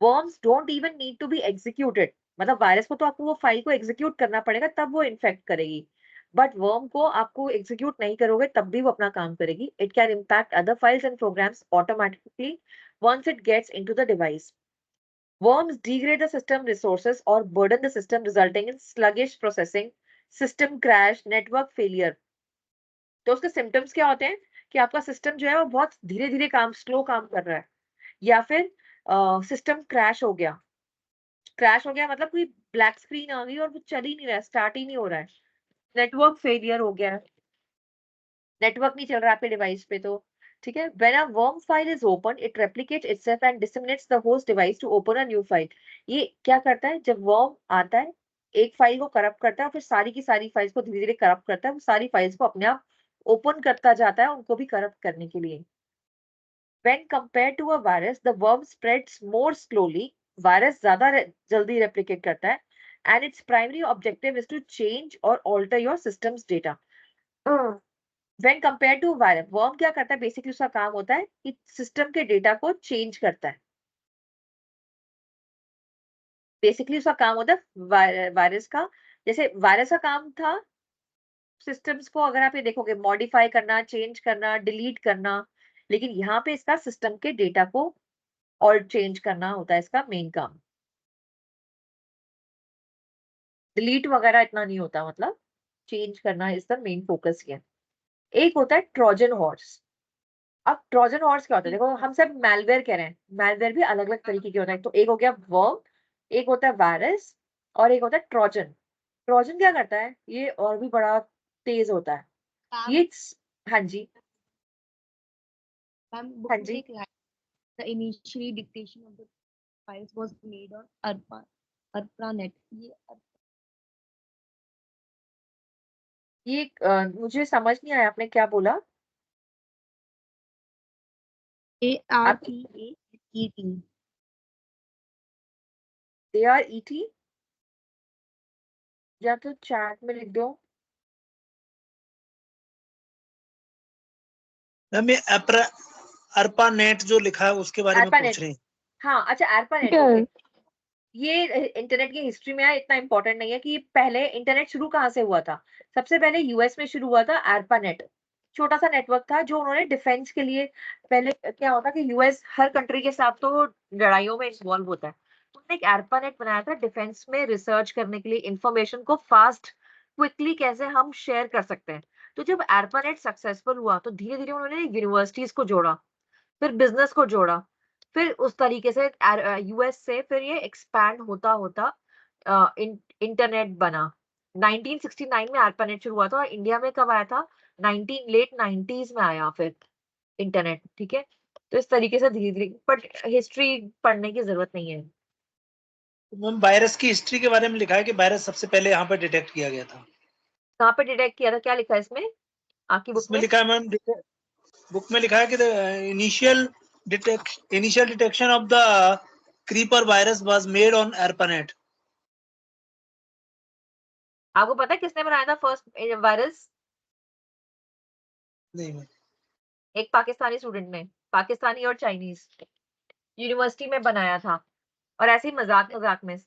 worms don't even need to be executed, मतलब वायरस को तो आपको वो फाइल को एग्जीक्यूट करना पड़ेगा तब वो इन्फेक्ट करेगी, बट वर्म को आपको एग्जीक्यूट नहीं करोगे तब भी वो अपना काम करेगी। It can impact other files and programs automatically once it gets into the device. Worms degrade the system resources or burden the system, resulting in sluggish processing, system crash, network failure. तो उसके symptoms क्या होते हैं कि आपका system जो है वो बहुत धीरे धीरे काम, स्लो काम कर रहा है, या फिर सिस्टम क्रैश हो गया मतलब कोई ब्लैक स्क्रीन आ गई और वो चल ही नहीं रहा है, स्टार्ट ही नहीं हो रहा है, नेटवर्क फेलियर हो गया, नेटवर्क नहीं चल रहा है आपके डिवाइस पे। तो ठीक है, when a worm file is open it replicates itself and disseminates the host device to open a new file. ये क्या करता है, जब वर्म आता है एक फाइल को करप्ट करता है, फिर सारी की सारी फाइल्स को धीरे धीरे करप्ट करता है, वो सारी फाइल्स को अपने आप ओपन करता जाता है उनको भी करप्ट करने के लिए। When compared to a virus, the worm spreads more slowly. Virus ज्यादा जल्दी रेप्लिकेट करता है, and its primary objective is to change or alter your system's data. When compared to virus, worm क्या करता है, बेसिकली उसका काम होता है कि सिस्टम के डेटा को चेंज करता है। बेसिकली उसका काम होता है वायरस का, जैसे वायरस का काम था सिस्टम्स को, अगर आप ये देखोगे, मॉडिफाई करना, चेंज करना, डिलीट करना, लेकिन यहाँ पे इसका सिस्टम के डेटा को और चेंज करना होता है इसका मेन काम। डिलीट वगैरह इतना नहीं होता, मतलब चेंज करना is the main focus here. एक होता है ट्रोजन हॉर्स। अब ट्रोजन हॉर्स क्या होता है, देखो हम सब मैलवेयर कह रहे हैं, मैलवेयर भी अलग अलग तरीके के होता है। तो एक हो गया वर्म, एक होता है वायरस, और एक होता है ट्रोजन। ट्रोजन क्या करता है, ये और भी बड़ा तेज होता है ये। हाँ जी, मैम बुक हाँ में जी, एक line, the initially dictation of the files was made on ARPANET। ये मुझे समझ नहीं आया आपने क्या बोला। आप ARPANET। ARET या तो चैट में लिख दो। मैम ये ARPANET जो लिखा है उसके बारे में पूछ ARPANET, रहे हैं। हाँ अच्छा ARPANET, ओके। ये इंटरनेट की हिस्ट्री में इतना इंपॉर्टेंट नहीं है कि पहले इंटरनेट शुरू कहाँ से हुआ था। सबसे पहले यूएस में शुरू हुआ था ARPANET, छोटा सा नेटवर्क था जो उन्होंने डिफेंस के लिए, पहले क्या होता कि यूएस हर कंट्री के साथ तो लड़ाइयों में इन्वॉल्व होता है, तो उन्होंने एक ARPANET बनाया था डिफेंस में रिसर्च करने के लिए, इंफॉर्मेशन को फास्ट क्विकली कैसे हम शेयर कर सकते हैं। तो जब ARPANET सक्सेसफुल हुआ तो धीरे धीरे उन्होंने यूनिवर्सिटीज को जोड़ा, फिर बिजनेस को जोड़ा, फिर उस तरीके से यूएस से फिर ये एक्सपैंड होता होता इंटरनेट बना। 1969 में ARPANET शुरू हुआ था और इंडिया में कब आया था? लेट 90s में आया फिर इंटरनेट। ठीक है, तो इस तरीके से धीरे धीरे, बट हिस्ट्री पढ़ने की जरूरत नहीं है। मैम वायरस की हिस्ट्री के बारे में लिखा है कि वायरस सबसे पहले यहाँ पर डिटेक्ट किया गया था। कहाँ पे डिटेक्ट किया था? क्या लिखा है इसमें आपकी बुक इसमें में? लिखा है मैम, बुक में लिखा है कि initial detection of the creeper virus was made on ARPANET। आपको पता है किसने बनाया था फर्स्ट वायरस? नहीं मैम। एक पाकिस्तानी स्टूडेंट ने, पाकिस्तानी और चाइनीज, यूनिवर्सिटी में बनाया था, और ऐसे ही मजाक मजाक में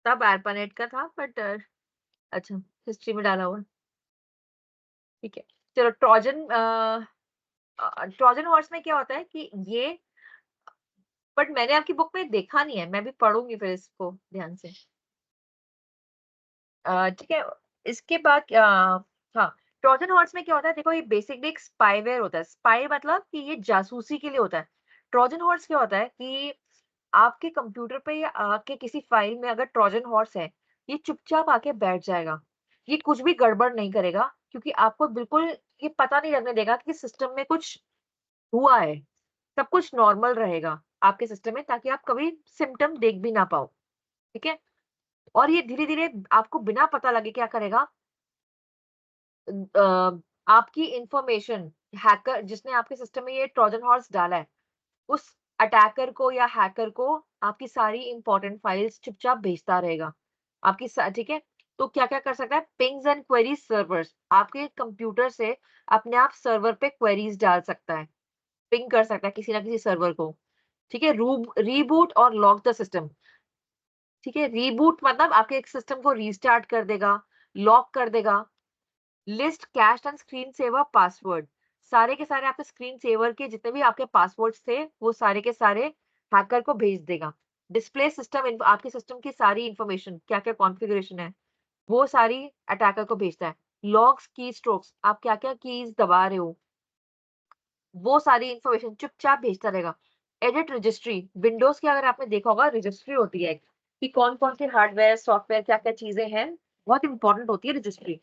तब ARPANET का था, बट अच्छा हिस्ट्री में डाला हुआ। ठीक है, चलो ट्रोजन हॉर्स में क्या होता है कि ये, बट मैंने आपकी बुक में देखा नहीं है, मैं भी पढ़ूंगी फिर इसको ध्यान से। ठीक है, इसके बाद हाँ, ट्रोजन हॉर्स में क्या होता है? देखो, ये बेसिकली एक स्पाईवेयर होता है। स्पाई मतलब कि ये जासूसी के लिए होता है। ट्रोजन हॉर्स क्या होता है कि आपके कंप्यूटर पे या आपके किसी फाइल में अगर ट्रोजन हॉर्स है, ये चुपचाप आके बैठ जाएगा। ये कुछ भी गड़बड़ नहीं करेगा, क्योंकि आपको बिल्कुल ये पता नहीं लगने देगा कि सिस्टम में कुछ हुआ है। सब कुछ नॉर्मल रहेगा आपके सिस्टम में, ताकि आप कभी सिम्टम देख भी ना पाओ। ठीक है, और ये धीरे धीरे आपको बिना पता लगे क्या करेगा, आपकी इंफॉर्मेशन, हैकर जिसने आपके सिस्टम में ये ट्रोजन हॉर्स डाला है, उस अटैकर को या हैकर को आपकी सारी इंपॉर्टेंट फाइल्स चुपचाप भेजता रहेगा आपकी। ठीक है, तो क्या क्या कर सकता है? पिंग्स एंड क्वेरीज सर्वर्स, आपके कंप्यूटर से अपने आप सर्वर पे क्वेरीज डाल सकता है, पिंग कर सकता है किसी ना किसी सर्वर को। ठीक है, रीबूट और लॉक द सिस्टम। ठीक है, रीबूट मतलब आपके एक सिस्टम को रीस्टार्ट कर देगा, लॉक कर देगा। List cache and screen saver password, सारे के सारे आपके स्क्रीन सेवर के जितने भी आपके पासवर्ड्स थे, वो सारे के सारे हैकर को भेज देगा। डिस्प्ले सिस्टम, आपके सिस्टम की सारी इंफॉर्मेशन, क्या क्या कॉन्फ़िगरेशन है, वो सारी अटैकर को भेजता है। लॉग्स, की स्ट्रोक्स, आप क्या क्या कीज दबा रहे हो, वो सारी इंफॉर्मेशन चुपचाप भेजता रहेगा। एडिट रजिस्ट्री, विंडोज की अगर आपने देखा होगा रजिस्ट्री होती है कि कौन कौन से हार्डवेयर सॉफ्टवेयर क्या क्या चीजें हैं, बहुत इंपॉर्टेंट होती है रजिस्ट्री।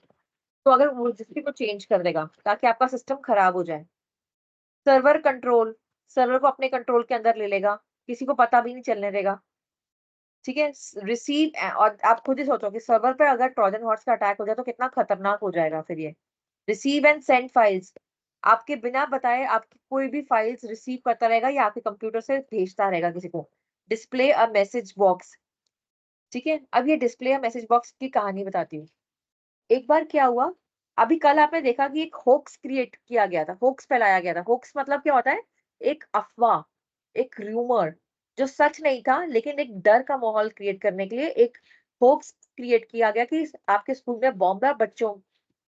तो अगर वो रजिस्ट्री को चेंज कर देगा ताकि आपका सिस्टम खराब हो जाए। सर्वर कंट्रोल, सर्वर को अपने कंट्रोल के अंदर ले लेगा, किसी को पता भी नहीं चलने देगा। ठीक है, रिसीव, और आप खुद ही सोचो कि सर्वर पर अगर ट्रोजन हॉर्स का अटैक हो जाए तो कितना खतरनाक हो जाएगा फिर ये। रिसीव एंड सेंड फाइल्स, आपके बिना बताए आपकी कोई भी फाइल्स रिसीव करता रहेगा या आपके कंप्यूटर से भेजता रहेगा किसी को। Display a message box. ठीक है, अब ये डिस्प्ले अ मैसेज बॉक्स की कहानी बताती हूँ। एक बार क्या हुआ, अभी कल आपने देखा कि एक होक्स क्रिएट किया गया था, होक्स फैलाया गया था। होक्स मतलब क्या होता है? एक अफवाह, एक र्यूमर जो सच नहीं था, लेकिन एक डर का माहौल क्रिएट करने के लिए एक होक्स क्रिएट किया गया कि आपके स्कूल में बॉम्ब है, बच्चों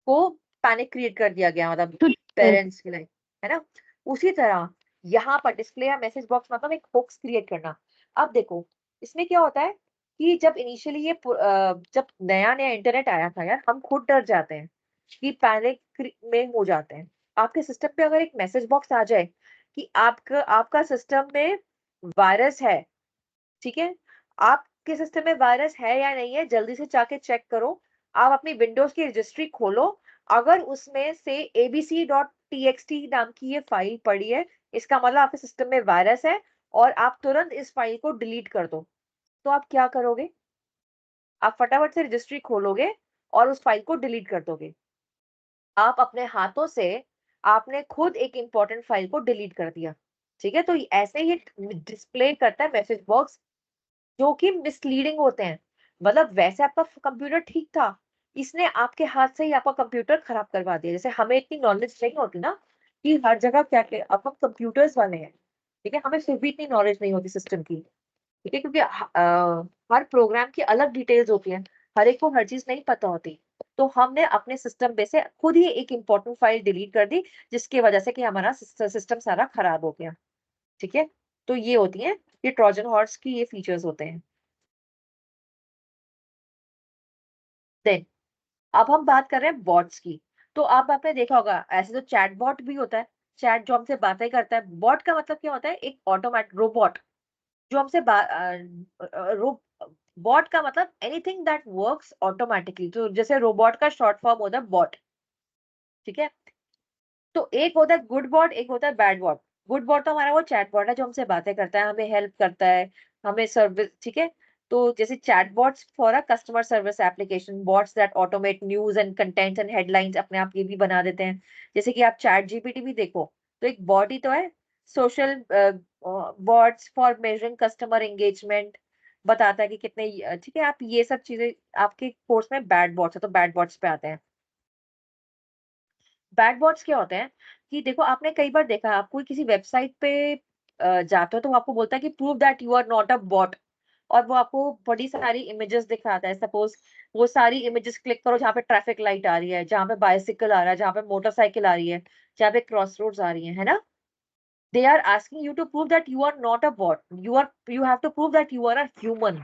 को पैनिक क्रिएट कर दिया गया, मतलब पेरेंट्स के लिए, है ना? उसी तरह यहाँ पर डिस्प्ले या मैसेज बॉक्स मतलब एक होक्स क्रिएट करना। अब देखो, इसमें क्या होता है कि जब इनिशियली ये जब नया नया इंटरनेट आया था यार, हम खुद डर जाते हैं कि पैनिक में हो जाते हैं। आपके सिस्टम पे अगर एक मैसेज बॉक्स आ जाए कि आपका सिस्टम में वायरस है, ठीक है, आपके सिस्टम में वायरस है या नहीं है, जल्दी से जाके चेक करो। आप अपनी विंडोज की रजिस्ट्री खोलो, अगर उसमें से abc.txt नाम की ये फाइल पड़ी है, इसका मतलब आपके सिस्टम में वायरस है, और आप तुरंत इस फाइल को डिलीट कर दो। तो आप क्या करोगे? आप फटाफट से रजिस्ट्री खोलोगे और उस फाइल को डिलीट कर दोगे। आप अपने हाथों से आपने खुद एक इंपॉर्टेंट फाइल को डिलीट कर दिया। ठीक है, तो ऐसे ही डिस्प्ले करता है मैसेज बॉक्स, जो कि मिसलीडिंग होते हैं। मतलब वैसे आपका कंप्यूटर ठीक था, इसने आपके हाथ से ही आपका कंप्यूटर खराब करवा दिया। जैसे हमें इतनी नॉलेज नहीं होती ना कि हर जगह क्या क्या, अब हम कंप्यूटर्स वाले हैं, ठीक है, हमें फिर भी इतनी नॉलेज नहीं होती सिस्टम की। ठीक है, क्योंकि हर प्रोग्राम की अलग डिटेल्स होती हैं, हर एक को हर चीज नहीं पता होती। तो हमने अपने सिस्टम पे से खुद ही एक इंपॉर्टेंट फाइल डिलीट कर दी, जिसकी वजह से कि हमारा सिस्टम सारा खराब हो गया। ठीक है, तो ये होती है, ये ट्रोजन हॉर्स की ये फीचर्स होते हैं। देन अब हम बात कर रहे हैं बॉट्स की। तो आप आपने देखा होगा, ऐसे तो चैट बॉट भी होता है, चैट जो हमसे बातें करता है। बॉट का मतलब क्या होता है? एक ऑटोमेटिक रोबोट जो हमसे बॉट का मतलब एनीथिंग दैट वर्क्स ऑटोमेटिकली। तो जैसे रोबोट का शॉर्ट फॉर्म होता है बॉट, ठीक है। तो एक होता है गुड बॉट, एक होता है बैड बॉट। गुड बॉट तो हमारा वो चैट बॉट है जो हमसे बातें करता है, हमें हेल्प करता है, हमें सर्विस, ठीक है। तो जैसे chat bots for a customer service application, bots that automate news and contents and headlines, अपने आप ये भी बना देते हैं। जैसे कि आप चैट जीपीटी भी देखो तो एक बॉट ही तो है। Social bots for measuring customer engagement, बताता है कि कितने, ठीक है। आप ये सब चीजें आपके कोर्स में बैड बॉट्स है, तो बैड बॉट्स पे आते हैं। बैड बॉट्स क्या होते हैं कि देखो, आपने कई बार देखा, आप कोई किसी वेबसाइट पे जाते हो तो वो आपको बोलता है कि prove that you are not a bot, और वो आपको बड़ी सारी इमेजेस दिखाता है। सपोज वो सारी इमेजेस क्लिक करो जहाँ पे ट्रैफिक लाइट आ रही है, जहाँ पे बाइसिकल आ रहा है, जहाँ पे मोटरसाइकिल आ रही है, जहाँ पे क्रॉस रोड्स आ रही है ना। They are asking you to prove that you are not a bot, you have to prove that you are a human.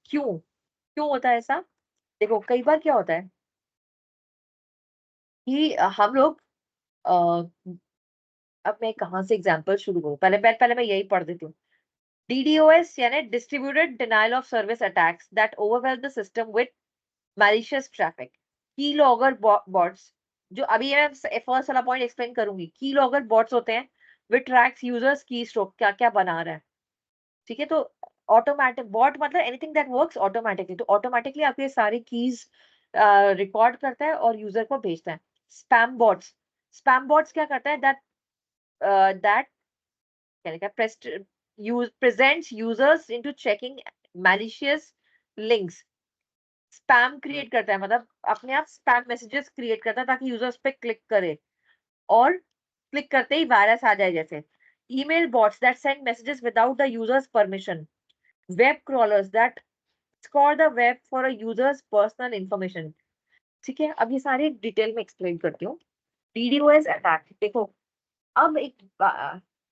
क्यों क्यों होता है ऐसा? देखो, कई बार क्या होता है कि हम लोग, अब मैं कहाँ से एग्जांपल शुरू करूँ? पहले मैं यही पढ़ देती हूँ। DDoS यानी distributed denial of service attacks that ओवरवेल the system with malicious traffic. की लॉगर बॉट्स, जो अभी मैं फर्स्ट वाला पॉइंट एक्सप्लेन करूंगी। की लॉगर बॉट्स होते हैं विद ट्रैक्स यूजर्स की स्ट्रोक, क्या क्या बना रहा है, ठीक है। तो ऑटोमेटिक बॉट मतलब एनीथिंग दैट वर्क्स ऑटोमेटिकली, तो ऑटोमेटिकली आपके सारी कीज रिकॉर्ड करता है और यूजर को भेजता है। स्पैम बॉट्स क्या करता है? That presents users into checking malicious links। Spam create करता है, मतलब अपने आप स्पैम मैसेजेस क्रिएट करता है ताकि यूजर्स पे क्लिक करे, और क्लिक करते ही वायरस आ जाए। जैसे email bots that send messages without the users permission, web crawlers that score the web for a users personal information, ठीक है। अब ये सारे डिटेल में एक्सप्लेन करती हूँ। DDoS अटैक, देखो, अब एक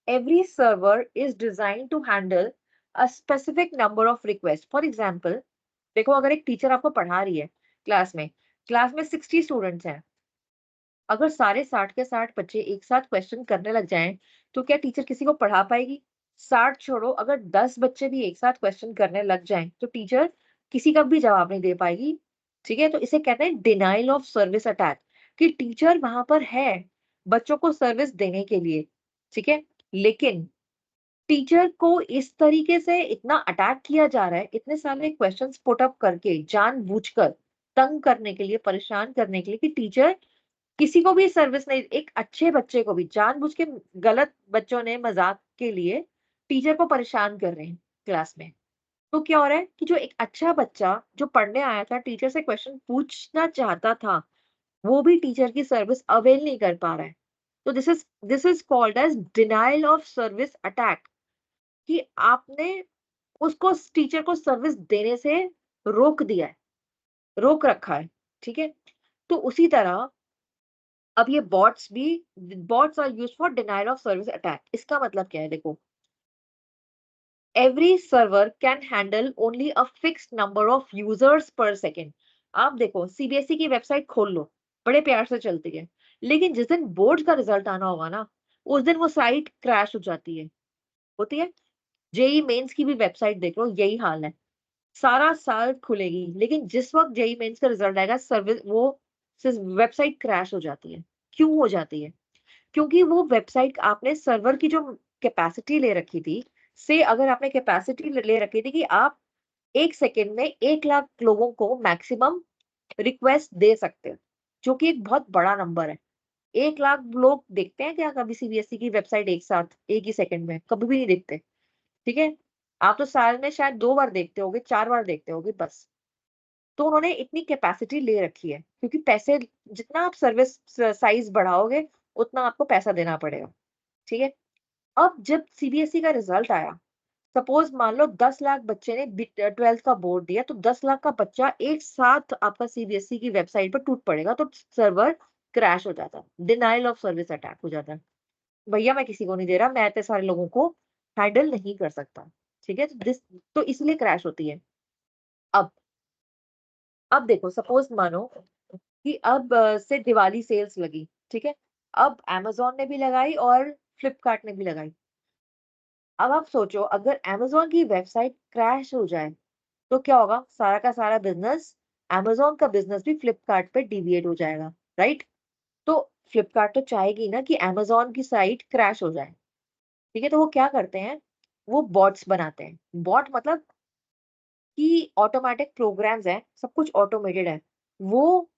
every server is designed to handle a specific number of requests. For example, देखो, अगर एक टीचर आपको पढ़ा रही है क्लास में 60 स्टूडेंट्स हैं, अगर सारे 60 के 60 बच्चे एक साथ क्वेश्चन करने लग जाएं तो क्या टीचर किसी को पढ़ा पाएगी? 60 छोड़ो, अगर 10 बच्चे भी एक साथ क्वेश्चन करने लग जाएं तो टीचर किसी का भी जवाब नहीं दे पाएगी, ठीक है। तो इसे कहते हैं डिनाइल ऑफ सर्विस अटैक, कि टीचर वहां पर है बच्चों को सर्विस देने के लिए, ठीक है, लेकिन टीचर को इस तरीके से इतना अटैक किया जा रहा है, इतने सारे क्वेश्चंस पुट अप करके, जानबूझकर तंग करने के लिए, परेशान करने के लिए, कि टीचर किसी को भी सर्विस नहीं, एक अच्छे बच्चे को भी जानबूझ के, गलत बच्चों ने मजाक के लिए टीचर को परेशान कर रहे हैं क्लास में। तो क्या हो रहा है कि जो एक अच्छा बच्चा जो पढ़ने आया था, टीचर से क्वेश्चन पूछना चाहता था, वो भी टीचर की सर्विस अवेल नहीं कर पा रहा है। तो this is called as denial of service attack, कि आपने उसको, टीचर को सर्विस देने से रोक दिया है, रोक रखा है, ठीक है। तो उसी तरह अब ये bots are used for denial of service attack. इसका मतलब क्या है? देखो, every server can handle only a fixed number of users per second. आप देखो, सीबीएसई की वेबसाइट खोल लो, बड़े प्यार से चलती है, लेकिन जिस दिन बोर्ड का रिजल्ट आना होगा ना, उस दिन वो साइट क्रैश हो जाती है, होती है। जेई मेंस की भी वेबसाइट देख लो, यही हाल है। सारा साल खुलेगी, लेकिन जिस वक्त जेई मेंस का रिजल्ट आएगा, सर्विस वो वेबसाइट क्रैश हो जाती है। क्यों हो जाती है? क्योंकि वो वेबसाइट, आपने सर्वर की जो कैपेसिटी ले रखी थी, से अगर आपने कैपेसिटी ले रखी थी कि आप 1 सेकेंड में 1 लाख लोगों को मैक्सिमम रिक्वेस्ट दे सकते हो, जो कि एक बहुत बड़ा नंबर है। 1 लाख लोग देखते हैं क्या कभी सीबीएसई की वेबसाइट एक साथ, एक ही सेकंड में? कभी भी नहीं देखते, ठीक है। आप तो साल में शायद 2 बार देखते होगे, 4 बार देखते होगे बस। तो उन्होंने इतनी कैपेसिटी ले रखी है, क्योंकि पैसे, जितना आप सर्विस साइज बढ़ाओगे उतना आपको पैसा देना पड़ेगा, ठीक है। अब जब सीबीएसई का रिजल्ट आया, सपोज मान लो 10 लाख बच्चे ने 12th का बोर्ड दिया, तो 10 लाख का बच्चा एक साथ आपका सीबीएसई की वेबसाइट पर टूट पड़ेगा, तो सर्वर क्रैश हो जाता, डिनाइल ऑफ सर्विस अटैक हो जाता है। भैया मैं किसी को नहीं दे रहा, मैं इतने सारे लोगों को हैंडल नहीं कर सकता, ठीक है। तो इसलिए क्रैश होती है। अब अब देखो, सपोज मानो कि अब से दिवाली सेल्स लगी, ठीक है। अब Amazon ने भी लगाई और फ्लिपकार्ट ने भी लगाई। अब आप सोचो अगर Amazon की वेबसाइट क्रैश हो जाए तो क्या होगा? सारा का सारा बिजनेस, Amazon का बिजनेस भी फ्लिपकार्ट पे डिविएट हो जाएगा, राइट? तो फ्लिपकार्ट तो चाहेगी ना कि Amazon की साइट क्रैश हो जाए, ठीक है? तो वो क्या करते हैं? वो बॉट्स बनाते हैं। बॉट मतलब कि ऑटोमेटिक प्रोग्राम्स हैं, सब कुछ ऑटोमेटेड है। वो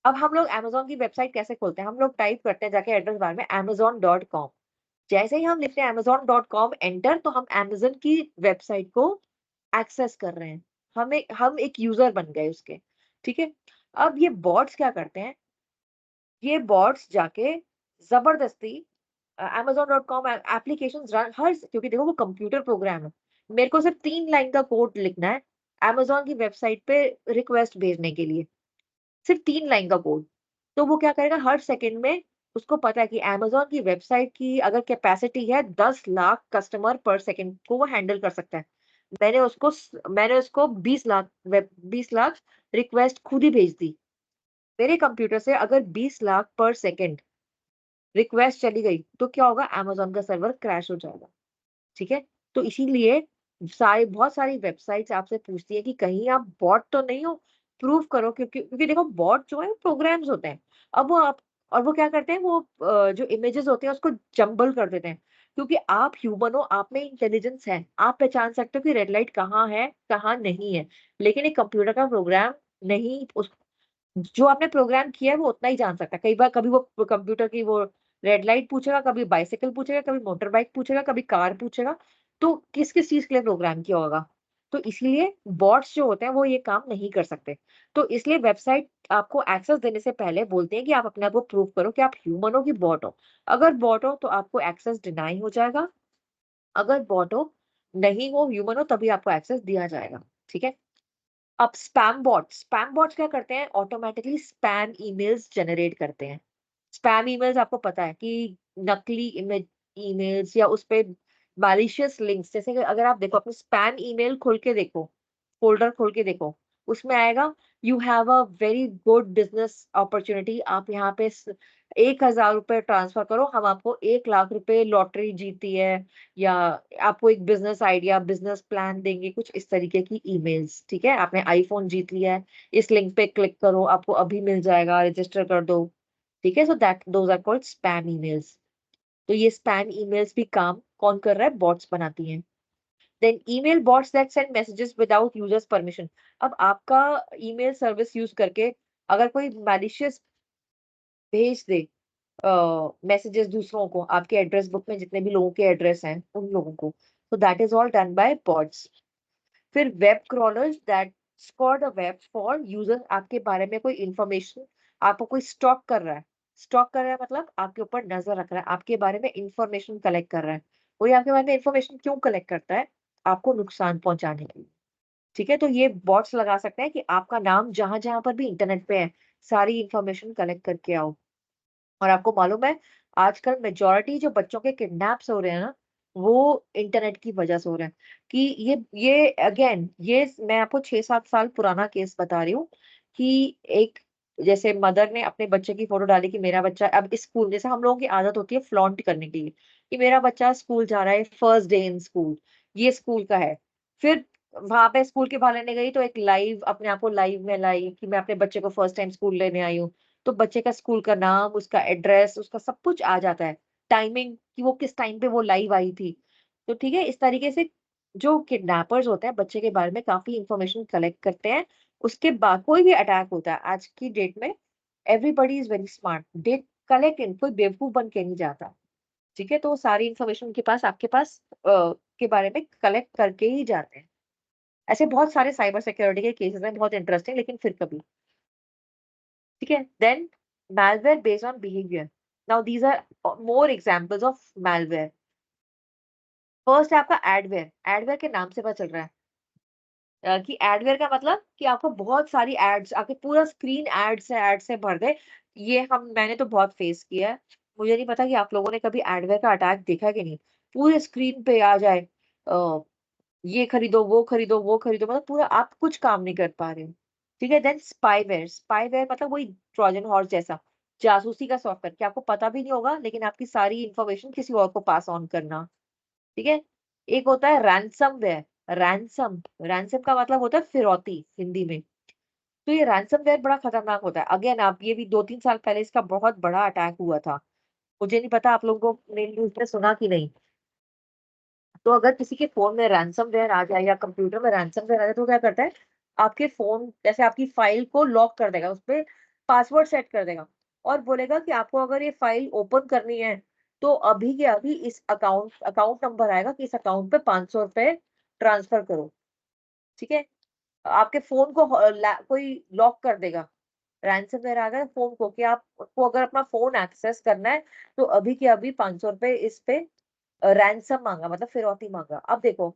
अब हम लोग Amazon की वेबसाइट कैसे खोलते हैं? हम लोग टाइप करते हैं जाके एड्रेस बार में amazon.com। जैसे ही हम लिखते हैं amazon.com एंटर, तो हम Amazon की वेबसाइट को एक्सेस कर रहे हैं। हम एक यूजर बन गए उसके, ठीक है? अब ये बॉट्स क्या करते हैं? ये बॉट्स जाके जबरदस्ती amazon.com एप्लीकेशंस रन हर, क्योंकि देखो वो कंप्यूटर प्रोग्राम है। मेरे को सिर्फ 3 लाइन का कोड लिखना है Amazon की वेबसाइट पे रिक्वेस्ट भेजने के लिए, सिर्फ 3 लाइन का कोड। तो वो क्या करेगा? हर सेकंड में उसको पता है कि Amazon की वेबसाइट की अगर कैपेसिटी है 10 लाख कस्टमर पर सेकंड को वो हैंडल कर सकता है। मैंने उसको 20 लाख रिक्वेस्ट खुद ही भेज दी। मेरे कंप्यूटर से अगर 20 लाख पर सेकंड रिक्वेस्ट चली गई तो क्या होगा? Amazon का सर्वर क्रैश हो जाएगा, ठीक है? तो इसीलिए बहुत सारी वेबसाइट्स आपसे पूछती है कि कहीं आप बॉट तो नहीं हो, प्रूव करो, क्योंकि देखो बॉट जो है प्रोग्राम्स होते हैं। अब वो आप और वो क्या करते हैं? वो जो इमेजेस होते हैं उसको जंबल कर देते हैं, क्योंकि आप ह्यूमन हो, आप में इंटेलिजेंस है, आप पहचान सकते हो कि रेड लाइट कहाँ है, कहाँ नहीं है। लेकिन एक कंप्यूटर का प्रोग्राम नहीं, उस जो आपने प्रोग्राम किया है वो उतना ही जान सकता है। कई बार कभी वो कंप्यूटर की वो रेड लाइट पूछेगा, कभी बाइसाइकिल पूछेगा, कभी मोटर बाइक पूछेगा, कभी कार पूछेगा। तो किस-किस चीज़ के लिए प्रोग्राम किया होगा? तो इसलिए बॉट्स जो होते हैं वो ये काम नहीं कर सकते। तो इसलिए वेबसाइट आपको एक्सेस देने से पहले बोलते हैं कि आप अपने आप को प्रूव करो कि आप ह्यूमन हो कि बॉट हो। अगर बॉट हो तो आपको एक्सेस डिनाई हो जाएगा, अगर बॉट हो, नहीं हो, ह्यूमन हो, तभी आपको एक्सेस दिया जाएगा, ठीक है? अब स्पैम बॉट्स क्या करते हैं? ऑटोमेटिकली स्पैम ईमेल्स जनरेट करते हैं। स्पैम ईमेल्स आपको पता है कि नकली इमेज ईमेल्स या उस पे मैलिशियस लिंक्स, जैसे कि अगर आप देखो अपने स्पैम ईमेल खोल के देखो, फ़ोल्डर खोल के देखो, उसमें आएगा you have a very good business opportunity, आप यहाँ पे 1000 रुपए ट्रांसफर करो, हम आपको 1 लाख रुपए लॉटरी जीती है, या आपको एक बिज़नेस आइडिया, बिज़नेस प्लान देंगे, कुछ इस तरीके की ईमेल्स, ठीक है? आपने आईफ़ोन जीत लिया है, इस लिंक पे क्लिक करो, आपको अभी मिल जाएगा, रजिस्टर कर दो, ठीक है? So that those are called spam emails. तो ये स्पैम ईमेल्स भी काम कौन कर रहा है? बॉट्स बनाती हैं। Then email bots that send messages without users permission. अब आपका ईमेल सर्विस यूज़ करके अगर कोई मैलिशियस भेज दे मैसेजेस दूसरों को, आपके एड्रेस बुक में जितने भी लोगों के एड्रेस हैं, उन लोगों को, तो that is all done by bots. फिर web crawlers that score the web for users, आपके बारे में कोई इंफॉर्मेशन, आपको कोई स्टॉक कर रहा है मतलब आपके ऊपर नजर रख रहा है, आपके बारे में इंफॉर्मेशन कलेक्ट कर रहा है। वो ये आपके बारे में इंफॉर्मेशन क्यों कलेक्ट करता है? आपको नुकसान पहुंचाने के लिए, ठीक है? तो ये बॉट्स लगा सकते हैं कि आपका नाम जहां जहां पर भी इंटरनेट पे है, सारी इंफॉर्मेशन कलेक्ट करके आओ। और आपको मालूम है आजकल मेजॉरिटी जो बच्चों के किडनैप्स हो रहे हैं ना, वो इंटरनेट की वजह से हो रहे हैं। कि ये अगेन ये मैं आपको 6-7 साल पुराना केस बता रही हूँ कि एक जैसे मदर ने अपने बच्चे की फोटो डाली कि मेरा बच्चा अब स्कूल, जैसे हम लोगों की आदत होती है फ्लॉन्ट करने की कि मेरा बच्चा स्कूल जा रहा है, फर्स्ट डे इन स्कूल, ये स्कूल का है। फिर वहां पे स्कूल के बाहर लेने गई तो एक लाइव अपने आप को लाइव में लाई कि मैं अपने बच्चे को फर्स्ट टाइम स्कूल लेने आई हूँ। तो बच्चे का स्कूल का नाम, उसका एड्रेस, उसका सब कुछ आ जाता है। टाइमिंग कि वो किस टाइम पे वो लाइव आई थी। तो ठीक है, इस तरीके से जो किडनैपर्स होते हैं बच्चे के बारे में काफ़ी इन्फॉर्मेशन कलेक्ट करते हैं। उसके बाद कोई भी अटैक होता है आज की डेट में, everybody is very smart. They collect इन, कोई बेवकूफ बन के नहीं जाता। ठीक है? तो वो सारी इन्फॉर्मेशन उनके पास आपके पास के बारे में कलेक्ट करके ही जाते हैं। ऐसे बहुत सारे साइबर सिक्योरिटी के केसेस हैं बहुत इंटरेस्टिंग, लेकिन फिर कभी। ठीक है? Then malware based on behavior. Now these are more examples of malware. First है आपका एडवेयर। एडवेयर के नाम से पता चल रहा है कि एडवेयर का मतलब कि आपको बहुत सारी एड्स, आपके पूरा स्क्रीन एड से भर दे। ये मैंने तो बहुत फेस किया है। मुझे नहीं पता कि आप लोगों ने कभी एडवेयर का अटैक देखा कि नहीं। पूरे स्क्रीन पे आ जाए ये खरीदो, वो खरीदो, मतलब पूरा आप कुछ काम नहीं कर पा रहे हो। ठीक है? Then spyware. स्पाईवेयर मतलब वही ट्रोजन हॉर्स जैसा जासूसी का सॉफ्टवेयर कि आपको पता भी नहीं होगा लेकिन आपकी सारी इंफॉर्मेशन किसी और को पास ऑन करना, ठीक है। एक होता है रैंसमवेयर। रैंसम का मतलब होता है फिरौती हिंदी में। तो ये रैंसमवेयर बड़ा खतरनाक होता है। अगेन आप ये भी 2-3 साल पहले इसका बहुत बड़ा अटैक हुआ था। मुझे नहीं पता आप लोगों को न्यूज़ में सुना कि नहीं। तो अगर किसी के फोन में रैंसमवेयर आ जाए या कंप्यूटर में रैंसमवेयर आ जाए तो क्या करता है, आपके फोन जैसे आपकी फाइल को लॉक कर देगा, उसपे पासवर्ड सेट कर देगा और बोलेगा कि आपको अगर ये फाइल ओपन करनी है तो अभी के अभी इस अकाउंट नंबर आएगा कि इस अकाउंट पे 500 रुपए ट्रांसफर करो, ठीक है। आपके फोन को कोई लॉक कर देगा। रैंसमवेयर आ गया फोन को कि आपको अगर अपना फोन एक्सेस करना है तो अभी के अभी 500 रुपए इस पे रैंसम मांगा, मतलब फिरौती मांगा। अब देखो,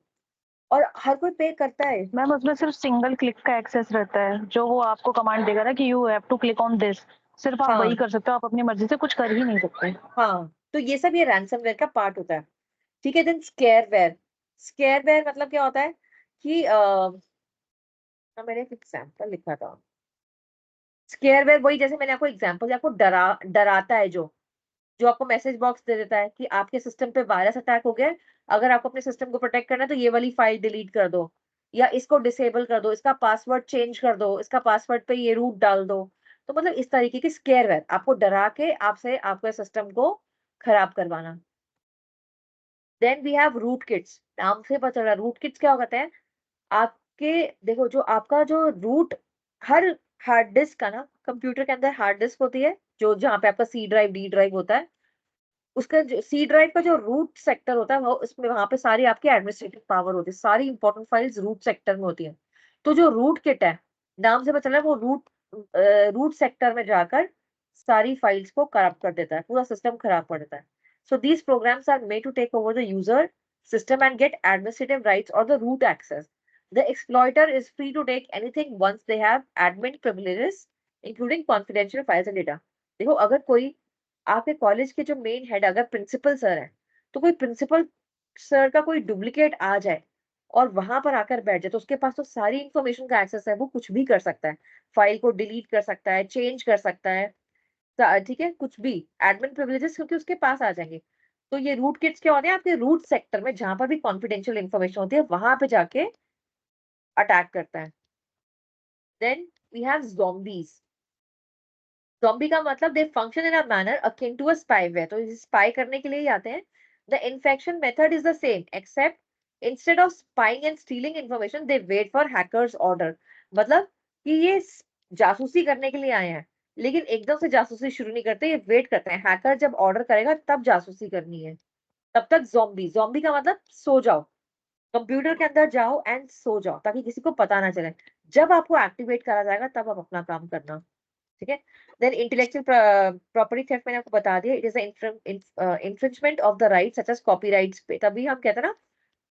और हर कोई पे करता है। मैम उसमें सिर्फ सिंगल क्लिक का एक्सेस रहता है, जो वो आपको कमांड देगा ना कि you have to click on this, सिर्फ आप वही हाँ कर सकते हो, आप अपनी मर्जी से कुछ कर ही नहीं सकते। हाँ, तो ये सब ये रैंसमवेयर का पार्ट होता है, ठीक है। देन स्केयरवेयर मतलब क्या होता है कि मैंने एक एग्जांपल लिखा था। स्केयरवेयर वही, जैसे मैंने आपको एग्जांपल दिया, आपको डराता है जो आपको मैसेज बॉक्स दे देता है कि आपके सिस्टम पे वायरस अटैक हो गया है, अगर आपको अपने सिस्टम को प्रोटेक्ट करना है तो ये वाली फाइल डिलीट कर दो या इसको डिसेबल कर दो, इसका पासवर्ड चेंज कर दो, इसका पासवर्ड पे ये रूट डाल दो। तो मतलब इस तरीके की स्केयरवेयर आपको डरा के आपसे आपके सिस्टम को खराब करवाना। Then we have rootkits. नाम से पता चल रहा है रूट किट्स क्या होता है। आपके देखो, जो आपका जो रूट, हर हार्ड डिस्क का ना, कंप्यूटर के अंदर हार्ड डिस्क होती है जो जहाँ पे आपका सी ड्राइव डी ड्राइव होता है, उसका जो सी ड्राइव का जो रूट सेक्टर होता है वो उसमें वहां पे सारी आपकी एडमिनिस्ट्रेटिव पावर होती है, सारी इंपॉर्टेंट फाइल्स रूट सेक्टर में होती है। तो जो रूट किट है, नाम से पता चल रहा है वो रूट सेक्टर में जाकर सारी फाइल्स को करप्ट कर देता है, पूरा सिस्टम खराब कर देता है। So these programs are made to take over the user system and get administrative rights or the root access. The exploiter is free to take anything once they have admin privileges, including confidential files and data. देखो, अगर कोई आपके college के जो main head अगर principal sir है, तो कोई प्रिंसिपल सर का कोई डुप्लीकेट आ जाए और वहां पर आकर बैठ जाए तो उसके पास तो सारी इंफॉर्मेशन का एक्सेस है, वो कुछ भी कर सकता है, फाइल को डिलीट कर सकता है, चेंज कर सकता है, ठीक है, कुछ भी एडमिन प्रिविलेजेस क्योंकि उसके पास आ जाएंगे। तो ये रूट किट्स क्या होते हैं, आपके रूट सेक्टर में जहां पर भी कॉन्फिडेंशियल इंफॉर्मेशन होती है वहां पे जाके अटैक करता है। Then we have zombies. Zombie का मतलब they function in a manner akin to a spyware, तो स्पाई करने के लिए ही आते हैं। The infection method is the same except instead of spying and stealing information they wait for hackers order. मतलब कि ये जासूसी करने के लिए आए हैं लेकिन एकदम से जासूसी शुरू नहीं करते, ये वेट करते हैं, हैकर जब ऑर्डर करेगा तब जासूसी करनी है। तब तक ज़ॉम्बी का मतलब सो जाओ, कंप्यूटर के अंदर जाओ एंड सो जाओ ताकि किसी को पता ना चले। जब आपको एक्टिवेट करा जाएगा तब आप अपना काम करना, ठीक है। देन इंटेलेक्चुअल प्रॉपर्टी थेफ्ट मैंने आपको बता दिया, it is infringement of the right such as copyrights पे, तभी हम कहते हैं ना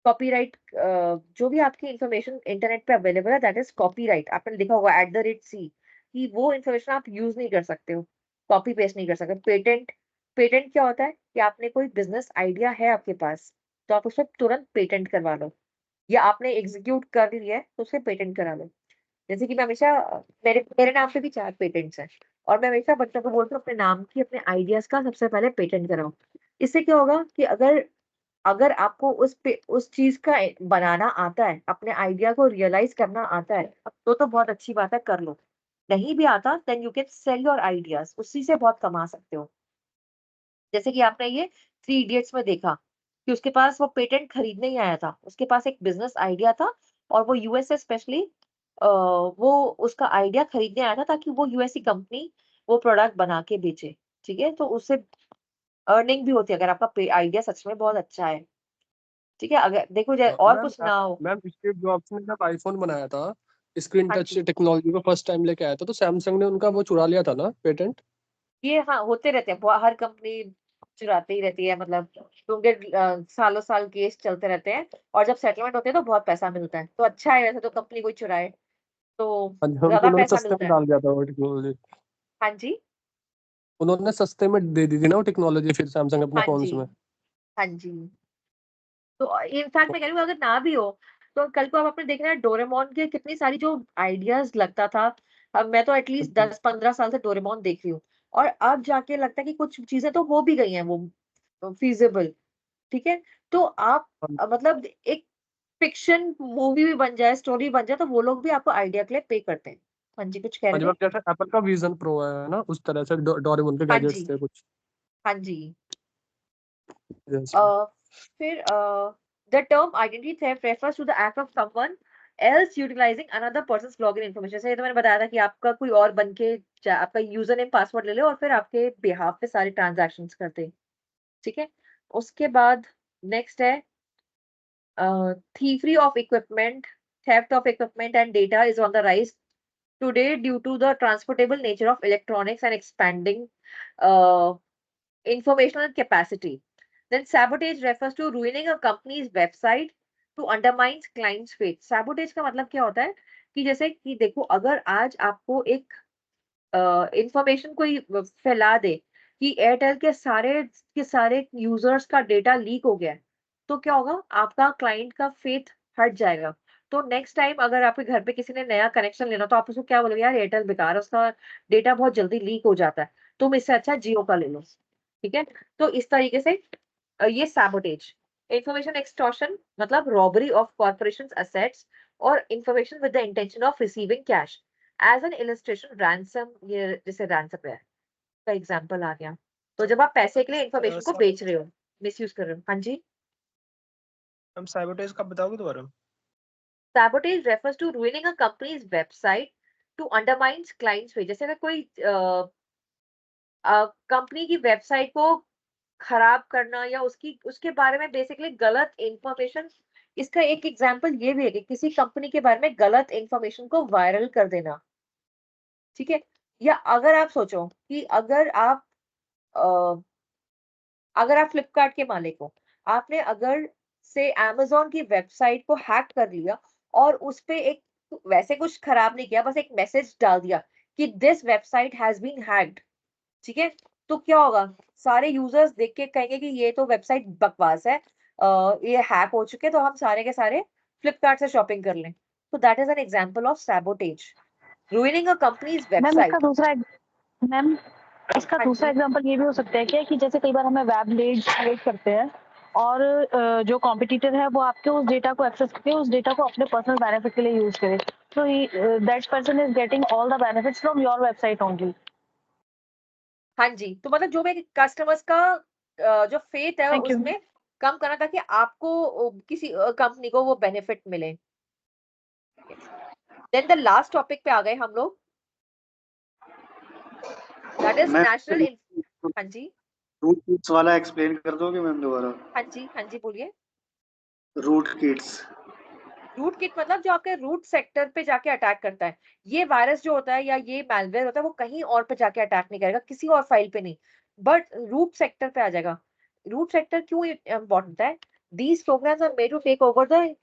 कॉपीराइट, जो भी आपकी इंफॉर्मेशन इंटरनेट पे अवेलेबल है दैट इज कॉपीराइट। आपने लिखा होगा @C कि वो इंफॉर्मेशन आप यूज नहीं कर सकते हो, कॉपी पेस्ट नहीं कर सकते। पेटेंट क्या होता है कि आपने कोई बिजनेस आइडिया है आपके पास तो आप उसको तुरंत पेटेंट करवा लो, या आपने एग्जीक्यूट कर लिया है तो उसे पेटेंट करा लो। जैसे कि मैं हमेशा मेरे मेरे नाम पे भी 4 पेटेंट्स हैं और मैं हमेशा बच्चों को बोलती हूँ अपने नाम की, अपने आइडियाज का सबसे पहले पेटेंट कराओ। इससे क्या होगा कि अगर अगर आपको उस चीज का बनाना आता है, अपने आइडिया को रियलाइज करना आता है तो बहुत अच्छी बात है, कर लो। नहीं भी आता then you can sell your ideas, उसी से बहुत कमा सकते हो। जैसे कि आपने ये 3 इडियट्स में देखा कि उसके पास वो पेटेंट खरीदने ही आया था, उसके पास एक बिजनेस आइडिया था और वो यूएस से स्पेशली वो उसका आइडिया खरीदने आया था ताकि वो यूएससी कंपनी वो प्रोडक्ट बना के बेचे, ठीक है। तो उससे अर्निंग भी होती है अगर आपका आइडिया सच में बहुत अच्छा है, ठीक है। अगर देखो और कुछ ना हो। मैम स्टीव जॉब्स ने जब आईफोन बनाया था, स्क्रीन हाँ टच जी, टेक्नोलॉजी को फर्स्ट टाइम लेके आया था, तो सैमसंग ने उनका वो चुरा लिया था ना पेटेंट। ये हाँ होते रहते हैं, हर कंपनी चुराती ही रहती है, मतलब क्योंकि सालों साल केस चलते रहते हैं और जब सेटलमेंट होते हैं तो बहुत पैसा मिलता है। तो अच्छा है वैसे तो कंपनी कोई चुराए तो हाँ जी, उनको ज्यादा उन्होंने पैसा सस्ते मिलता में है। डाल दिया था वो टेक्नोलॉजी। हाँ जी, उन्होंने सस्ते में दे दी थी ना वो टेक्नोलॉजी फिर सैमसंग अपने हाँ फोन्स जी, में। हाँ जी। तो इनफैक्ट मैं कह रही हूँ अगर ना भी हो तो कल को आप अपने देख रहे हैं डोरेमोन के कितनी सारी जो आइडियाज लगता था। अब मैं तो एटलीस्ट 10-15 साल से डोरेमोन देख रही हूँ और अब जाके लगता है कि कुछ चीजें तो हो भी गई हैं वो फीजिबल, ठीक है। तो आप मतलब एक फिक्शन मूवी भी बन जाए, स्टोरी बन जाए, तो वो लोग भी आपको आइडिया के लिए पे करते हैं। हाँ जी, कुछ कह हाँ जी रहे मैम, थे? जैसे एप्पल का विजन प्रो है ना, उस तरह से डोरेमोन के हाँ गैजेट्स जी, थे कुछ। हाँ जी। Yes, ma'am. फिर the term identity theft refers to the act of someone else utilizing another person's login information। जैसे ये तो मैंने बताया था कि आपका कोई और बन के आपका यूजर नेम पासवर्ड ले ले और फिर आपके बिहाफ पे सारे ट्रांजैक्शंस करते हैं, ठीक है। उसके बाद नेक्स्ट है thievery of equipment, theft of equipment and data is on the rise today due to the transportable nature of electronics and expanding informational capacity. Then sabotage refers to ruining a company's website to undermine client's faith. Sabotage का मतलब क्या होता है कि जैसे कि देखो, अगर आज आपको एक इंफॉर्मेशन कोई फैला दे कि एयरटेल के सारे यूजर्स का डेटा लीक हो गया है, तो क्या होगा, आपका क्लाइंट का फेथ हट जाएगा। तो नेक्स्ट टाइम अगर आपके घर पे किसी ने नया कनेक्शन लेना, तो आप उसको क्या बोलोगे, यार एयरटेल बेकार है, उसका डेटा बहुत जल्दी लीक हो जाता है, तुम इससे अच्छा जियो का ले लो, ठीक है। तो इस तरीके से ये सैबोटेज। इंफॉर्मेशन एक्सटॉर्शन मतलब रॉबरी ऑफ कॉर्पोरेशंस एसेट्स और information with the intention of receiving cash. As an illustration ransom, ये जैसे रैंसमवेयर का एग्जांपल आ गया। तो जब आप पैसे के लिए इंफॉर्मेशन को बेच रहे हो, मिसयूज कर रहे हो। हाँ जी, हम साइबरटेज का बताओगे दोबारा? sabotage refers to ruining a company's website to undermine clients' faith। जैसे अगर कोई कंपनी की वेबसाइट को खराब करना या उसके बारे में बेसिकली गलत इंफॉर्मेशन। इसका एक एग्जांपल ये भी है कि किसी कंपनी के बारे में गलत इंफॉर्मेशन को वायरल कर देना, ठीक है। या अगर आप सोचो कि अगर आप फ्लिपकार्ट के मालिक हो, आपने अगर से अमेज़न की वेबसाइट को हैक कर लिया और उस पे एक वैसे कुछ खराब नहीं किया, बस एक मैसेज डाल दिया कि this website has been hacked, ठीक है। तो क्या होगा, सारे यूजर्स देख के कहेंगे कि ये तो वेबसाइट बकवास है, ये हैक हो चुके, तो हम सारे के सारे फ्लिपकार्ट से शॉपिंग कर लें। तो that is an example of sabotage, ruining a companies ma'am website. इसका हाँ दूसरा जी, एग्जांपल ये भी हो सकता है क्या कि जैसे कई बार हमें वेब लीड क्रिएट करते हैं और जो कॉम्पिटिटर है वो आपके उस डेटा को एक्सेस करके उस डेटा को अपने पर्सनल बेनिफिट के लिए यूज करे, तो that person is getting all the benefits from your website only. हाँ जी। तो मतलब जो मेरे कस्टमर्स का जो फेथ है थैंक यू। उसमें कम करना, ताकि आपको किसी कंपनी को वो बेनिफिट मिले। देन द लास्ट टॉपिक पे आ गए हम लोग, दैट इज नेशनल। हाँ जी, रूट किट्स वाला एक्सप्लेन कर दोगे मैम दोबारा? हाँ जी, हाँ जी, बोलिए। Root kits. रूट किट मतलब जो आपके रूट सेक्टर पे जाके अटैक करता है। ये वायरस जो होता है या ये मैलवेयर होता है, वो कहीं और पे जाके अटैक नहीं करेगा, किसी और फाइल पे नहीं, बट रूट सेक्टर पे आ जाएगा। रूट सेक्टर क्यों इम्पोर्टेंट है? These programs are made to take over the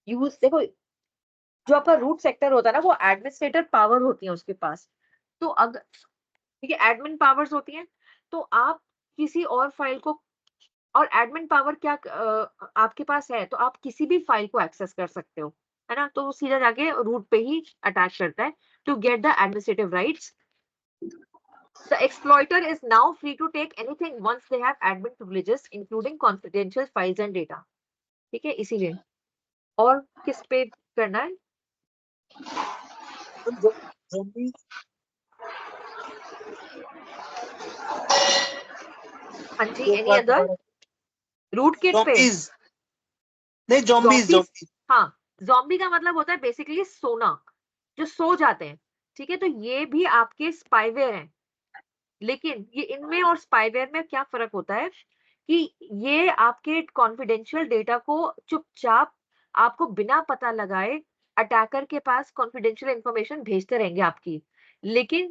use. देखो, जो आपका रूट सेक्टर होता है ना, वो एडमिनिस्ट्रेटर पावर होती है उसके पास। तो अगर, ठीक है, एडमिन पावर्स होती हैं, तो आप किसी और फाइल को, और एडमिन पावर क्या आपके पास है, तो आप किसी भी फाइल को एक्सेस कर सकते हो, है ना। तो वो सीधा जाके रूट पे ही अटैच करता है to get the administrative rights. The exploiter is now free to take anything once they have admin privileges, including confidential files and data। ठीक है, इसीलिए। और किस पे करना है? zombies हाँ जी, एनी अदर? रूट किट पे? zombies नहीं, zombies zombies। हाँ, zombie का मतलब होता है बेसिकली सोना, जो सो जाते हैं, ठीक है। तो ये भी आपके स्पाईवेयर हैं, लेकिन ये इनमें और स्पाईवेयर में क्या फर्क होता है कि ये आपके कॉन्फिडेंशियल डेटा को चुपचाप आपको बिना पता लगाए अटैकर के पास कॉन्फिडेंशियल इंफॉर्मेशन भेजते रहेंगे आपकी। लेकिन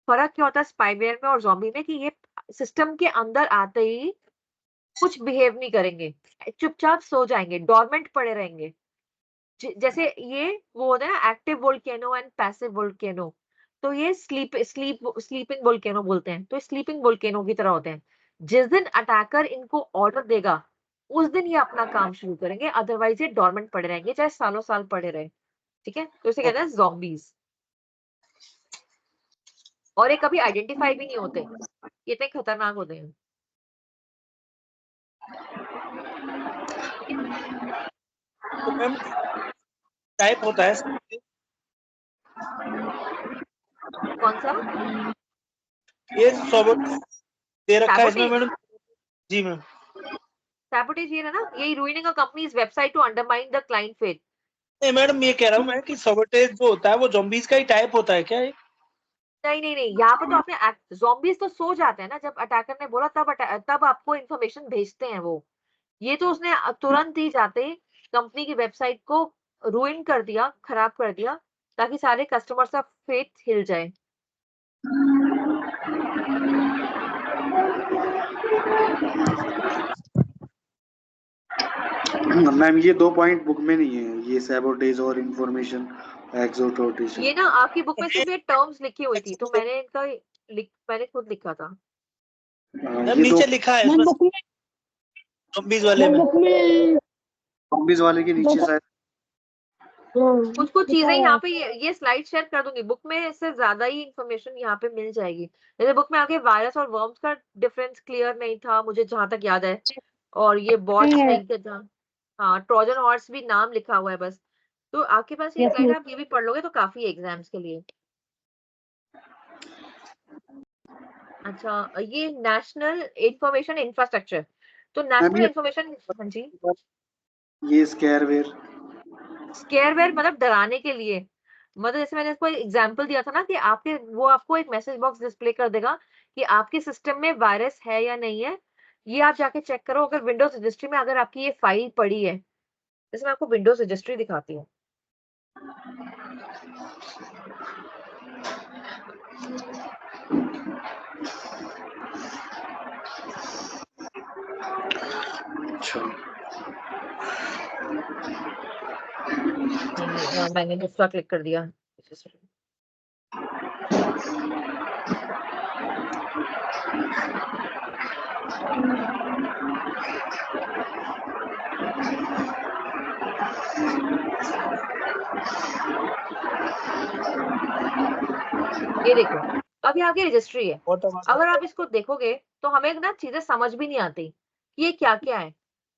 फर्क क्या होता है स्पाईवेयर में और ज़ॉम्बी में, कि ये सिस्टम के अंदर आते ही कुछ बिहेव नहीं करेंगे, चुपचाप सो जाएंगे, डोरमेंट पड़े रहेंगे। जैसे ये वो होता है ना, active volcano and passive volcano, तो ये स्लीपिंग वोल्केनो बोलते हैं। तो स्लीपिंग वोल्केनो की तरह होते हैं। जिस दिन अटैकर इनको ऑर्डर देगा, उस दिन ये अपना काम शुरू करेंगे, अदरवाइज ये डोरमेंट पड़े रहेंगे, चाहे सालों साल पड़े रहे, ठीक है। तो इसे कहते हैं ज़ॉम्बीज। और ये कभी आइडेंटिफाई भी नहीं होते, ये इतने खतरनाक होते हैं। तो मैम टाइप होता है कौन सा? ये सॉफ्टवेयर दे रखा है इसमें Sabotage? मैडम। जी मैम। Sabotage ये है ना, यही ruining a company's website to undermine the client faith। नहीं मैडम, ये कह रहा हूँ मैं कि सॉफ्टवेयर जो होता है वो ज़ॉम्बीज का ही टाइप होता है क्या ये? नहीं, यहाँ पे तो आपने zombies तो सो जाते हैं ना, जब अटैकर ने बोला तब आपको इन्फॉर्मेशन भेजते हैं वो। ये तो उसने तुरंत ही जाते कंपनी की वेबसाइट को रुइन कर दिया, खराब कर दिया, ताकि सारे कस्टमर्स का फेथ हिल जाए। मैम ये 2 पॉइंट बुक में नहीं है, ये सैबोटेज और इंफॉर्मेशन एक्सप्लॉइटेशन। ये ना आपकी बुक में सिर्फ ये टर्म्स लिखी हुई थी, तो मैंने मैंने खुद लिखा था। मैम ये नीचे लिखा है इसमें ज़ॉम्बीज वाले में। zombies वाले के नीचे शायद कुछ चीजें यहाँ पे ये स्लाइड शेयर कर दूंगी, बुक में इससे ज्यादा ही इंफॉर्मेशन यहाँ पे मिल जाएगी। जैसे बुक में आगे वायरस और वर्म्स का डिफरेंस क्लियर नहीं था मुझे जहां तक याद है, और ये बॉट्स नहीं था। हाँ, ट्रोजन हॉर्स भी नाम लिखा हुआ है बस। तो आपके पास ये स्लाइड, आप ये भी पढ़ लोगे तो काफी एग्जाम्स के लिए। अच्छा, ये नेशनल इंफॉर्मेशन इंफ्रास्ट्रक्चर, तो नेशनल इंफॉर्मेशन, हाँ जी, ये स्कैरवेयर स्केयरवेयर मतलब डराने के लिए। मतलब जैसे मैंने इसको एग्जांपल दिया था ना कि आपको एक मैसेज बॉक्स डिस्प्ले कर देगा कि आपके सिस्टम में वायरस है या नहीं है। ये आप जाके चेक करो, अगर विंडोज रजिस्ट्री में अगर आपकी ये फाइल पड़ी है। जैसे मैं आपको विंडोज रजिस्ट्री दिखाती हूँ। मैंने दूसरा क्लिक कर दिया। ये देखो, अब यहाँ की रजिस्ट्री है। अगर आप इसको देखोगे तो हमें ना चीजें समझ भी नहीं आती कि ये क्या क्या है।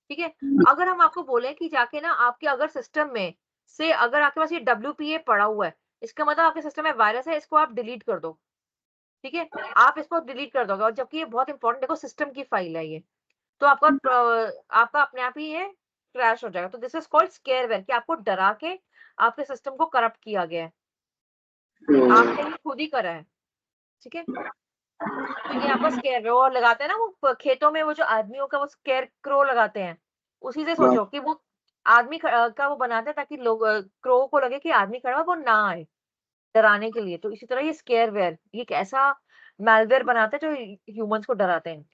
ठीक है, अगर हम आपको बोले कि जाके ना आपके अगर सिस्टम में से अगर आपके पास ये WPA पड़ा हुआ है, इसका मतलब आपके सिस्टम में वायरस है, इसको आप डिलीट कर दो। ठीक है, आप इसको डिलीट कर दोगे, और जबकि ये बहुत इंपॉर्टेंट, देखो सिस्टम की फाइल है ये, तो आपका अपने आप ही ये क्रैश हो जाएगा। तो दिस इज कॉल्ड स्केयरवेयर, कि आपको डरा के आपके सिस्टम को करप्ट किया गया है, आपने ही खुद ही करा है। ठीक है, तो ये आपका स्केयर और लगाते हैं ना वो खेतों में, वो जो आदमियों का वो स्केयर क्रो लगाते हैं, उसी से सोचो कि वो आदमी का वो बनाते हैं ताकि लोग क्रो को लगे कि आदमी खड़ा है, वो ना आए डराने के लिए। तो इसी तरह ये स्केयरवेयर, ये एक ऐसा मैलवेयर बनाते हैं जो ह्यूमंस को डराते हैं।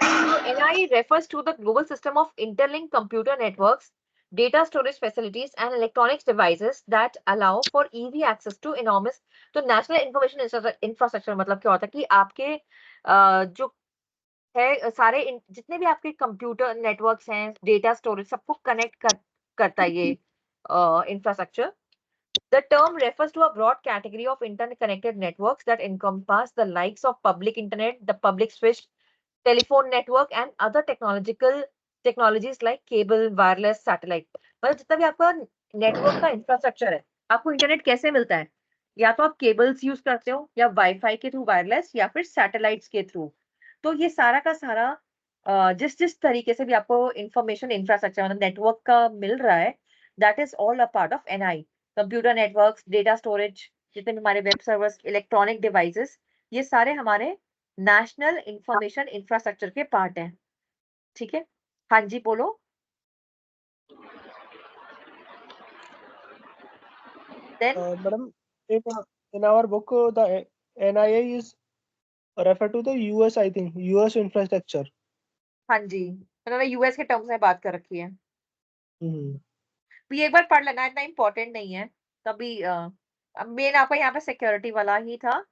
So NI refers to the global system of interlinked computer networks, data storage facilities, and electronics devices that allow for easy access to enormous. तो नेशनल इंफॉर्मेशन इंफ्रास्ट्रक्चर मतलब क्या होता है कि आपके जो है सारे जितने भी आपके कंप्यूटर नेटवर्क्स हैं, डेटा स्टोरेज, सबको कनेक्ट करता है ये infrastructure. The term refers to a broad category of interconnected networks that encompass the likes of public internet, the public switch, telephone network, and other technologies like cable, wireless, satellite। मतलब जितना भी आपका network का infrastructure है, आपको internet कैसे मिलता है? या तो आप केबल्स यूज करते हो, या वाईफाई के थ्रू वायरलेस, या फिर सैटेलाइट्स के थ्रू। तो ये सारा का सारा जिस जिस तरीके से भी आपको इंफॉर्मेशन इंफ्रास्ट्रक्चर मतलब नेटवर्क का मिल रहा है, that is all a part of NI। Computer networks, data storage, जितने भी हमारे वेब सर्वर्स, इलेक्ट्रॉनिक डिवाइसेस, ये सारे हमारे नेशनल इंफॉर्मेशन इंफ्रास्ट्रक्चर के पार्ट हैं। ठीक है, हाँ जी बोलो। Then Madam, in our book, the NIA is refer to the US, I think, US infrastructure. हाँ जी, उन्होंने यूएस के टर्म्स में बात कर रखी है। तो ये एक बार पढ़ लेना, इतना इम्पोर्टेंट नहीं है। तभी मेन आपका यहाँ पे सिक्योरिटी वाला ही था।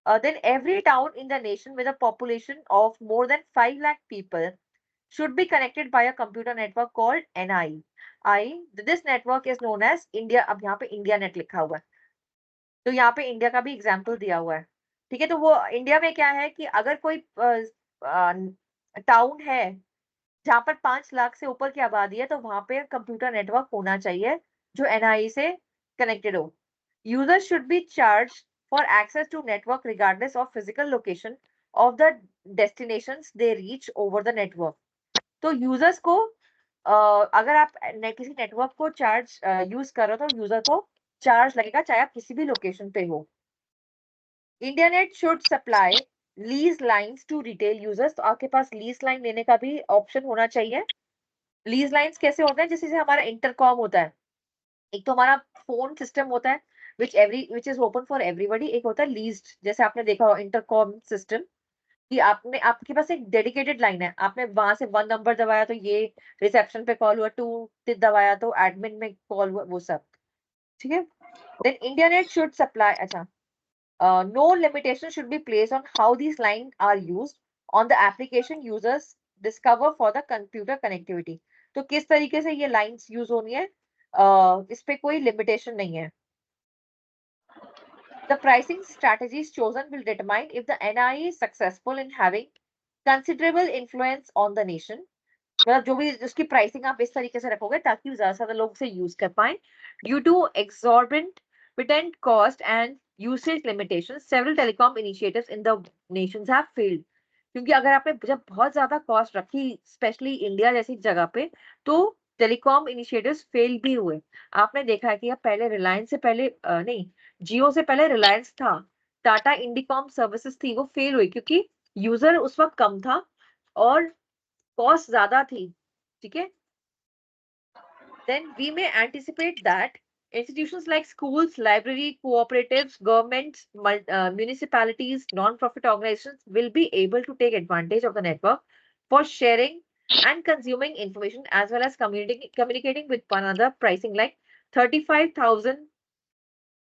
Then every town in the nation with a population of more than 5 lakh people should be connected by a computer network called NI. This network is known as India. अब यहाँ पे India net लिखा हुआ है, तो यहाँ पे India का भी एग्जाम्पल दिया हुआ है, ठीक है। तो वो इंडिया में क्या है कि अगर कोई टाउन है जहाँ पर 5 लाख से ऊपर की आबादी है, तो वहां पे कंप्यूटर नेटवर्क होना चाहिए जो NI से कनेक्टेड हो। User should be charge for access to network regardless of physical location of the destinations they reach over the network. तो यूजर्स को अगर आप किसी नेटवर्क को चार्ज यूज कर रहे हो तो यूजर को चार्ज लगेगा चाहे आप किसी भी लोकेशन पे हो। India net should supply lease lines to retail users. तो आपके पास लीज लाइन लेने का भी ऑप्शन होना चाहिए। लीज लाइंस कैसे होते हैं, जैसे हमारा इंटरकॉम होता है, एक तो हमारा फोन सिस्टम होता है which is open for everybody, एक होता है लीज्ड, जैसे आपने देखा हो इंटरकॉम सिस्टम कि आपके पास एक डेडिकेटेड लाइन है, आपने वहां से 1 नंबर दबाया तो ये रिसेप्शन पे कॉल हुआ, 2 दबाया तो एडमिन में कॉल हुआ, वो सब, ठीक है। Then India net should supply, अच्छा, no limitation should be placed on how these lines are used on the application users discover for the computer connectivity। तो किस तरीके से ये लाइंस यूज होनी है, इस पे कोई लिमिटेशन नहीं है। The pricing strategies chosen will determine if the NI is successful in having considerable influence on the nation। मतलब जो भी उसकी प्राइसिंग आप इस तरीके से रखोगे ताकि ज्यादा से ज्यादा लोग उसे यूज कर पाए। Due to exorbitant cost and usage limitations, several telecom initiatives in the nations have failed। क्योंकि अगर आपने जब बहुत ज्यादा कॉस्ट रखी स्पेशली इंडिया जैसी जगह पे, तो टेलीकॉम इनिशिएटिव्स फेल भी हुए। आपने देखा है कि अब पहले रिलायंस से पहले नहीं, जियो से पहले रिलायंस था, टाटा इंडिकॉम सर्विसेज थी, वो फेल हुई क्योंकि यूजर उस वक्त कम था और कॉस्ट ज्यादा थी, ठीक है। Then we may anticipate that institutions like schools, library, cooperatives, governments, municipalities, non-profit organizations will be able to take advantage of the network for sharing and consuming information as well as communicating with one another. Pricing like 35,000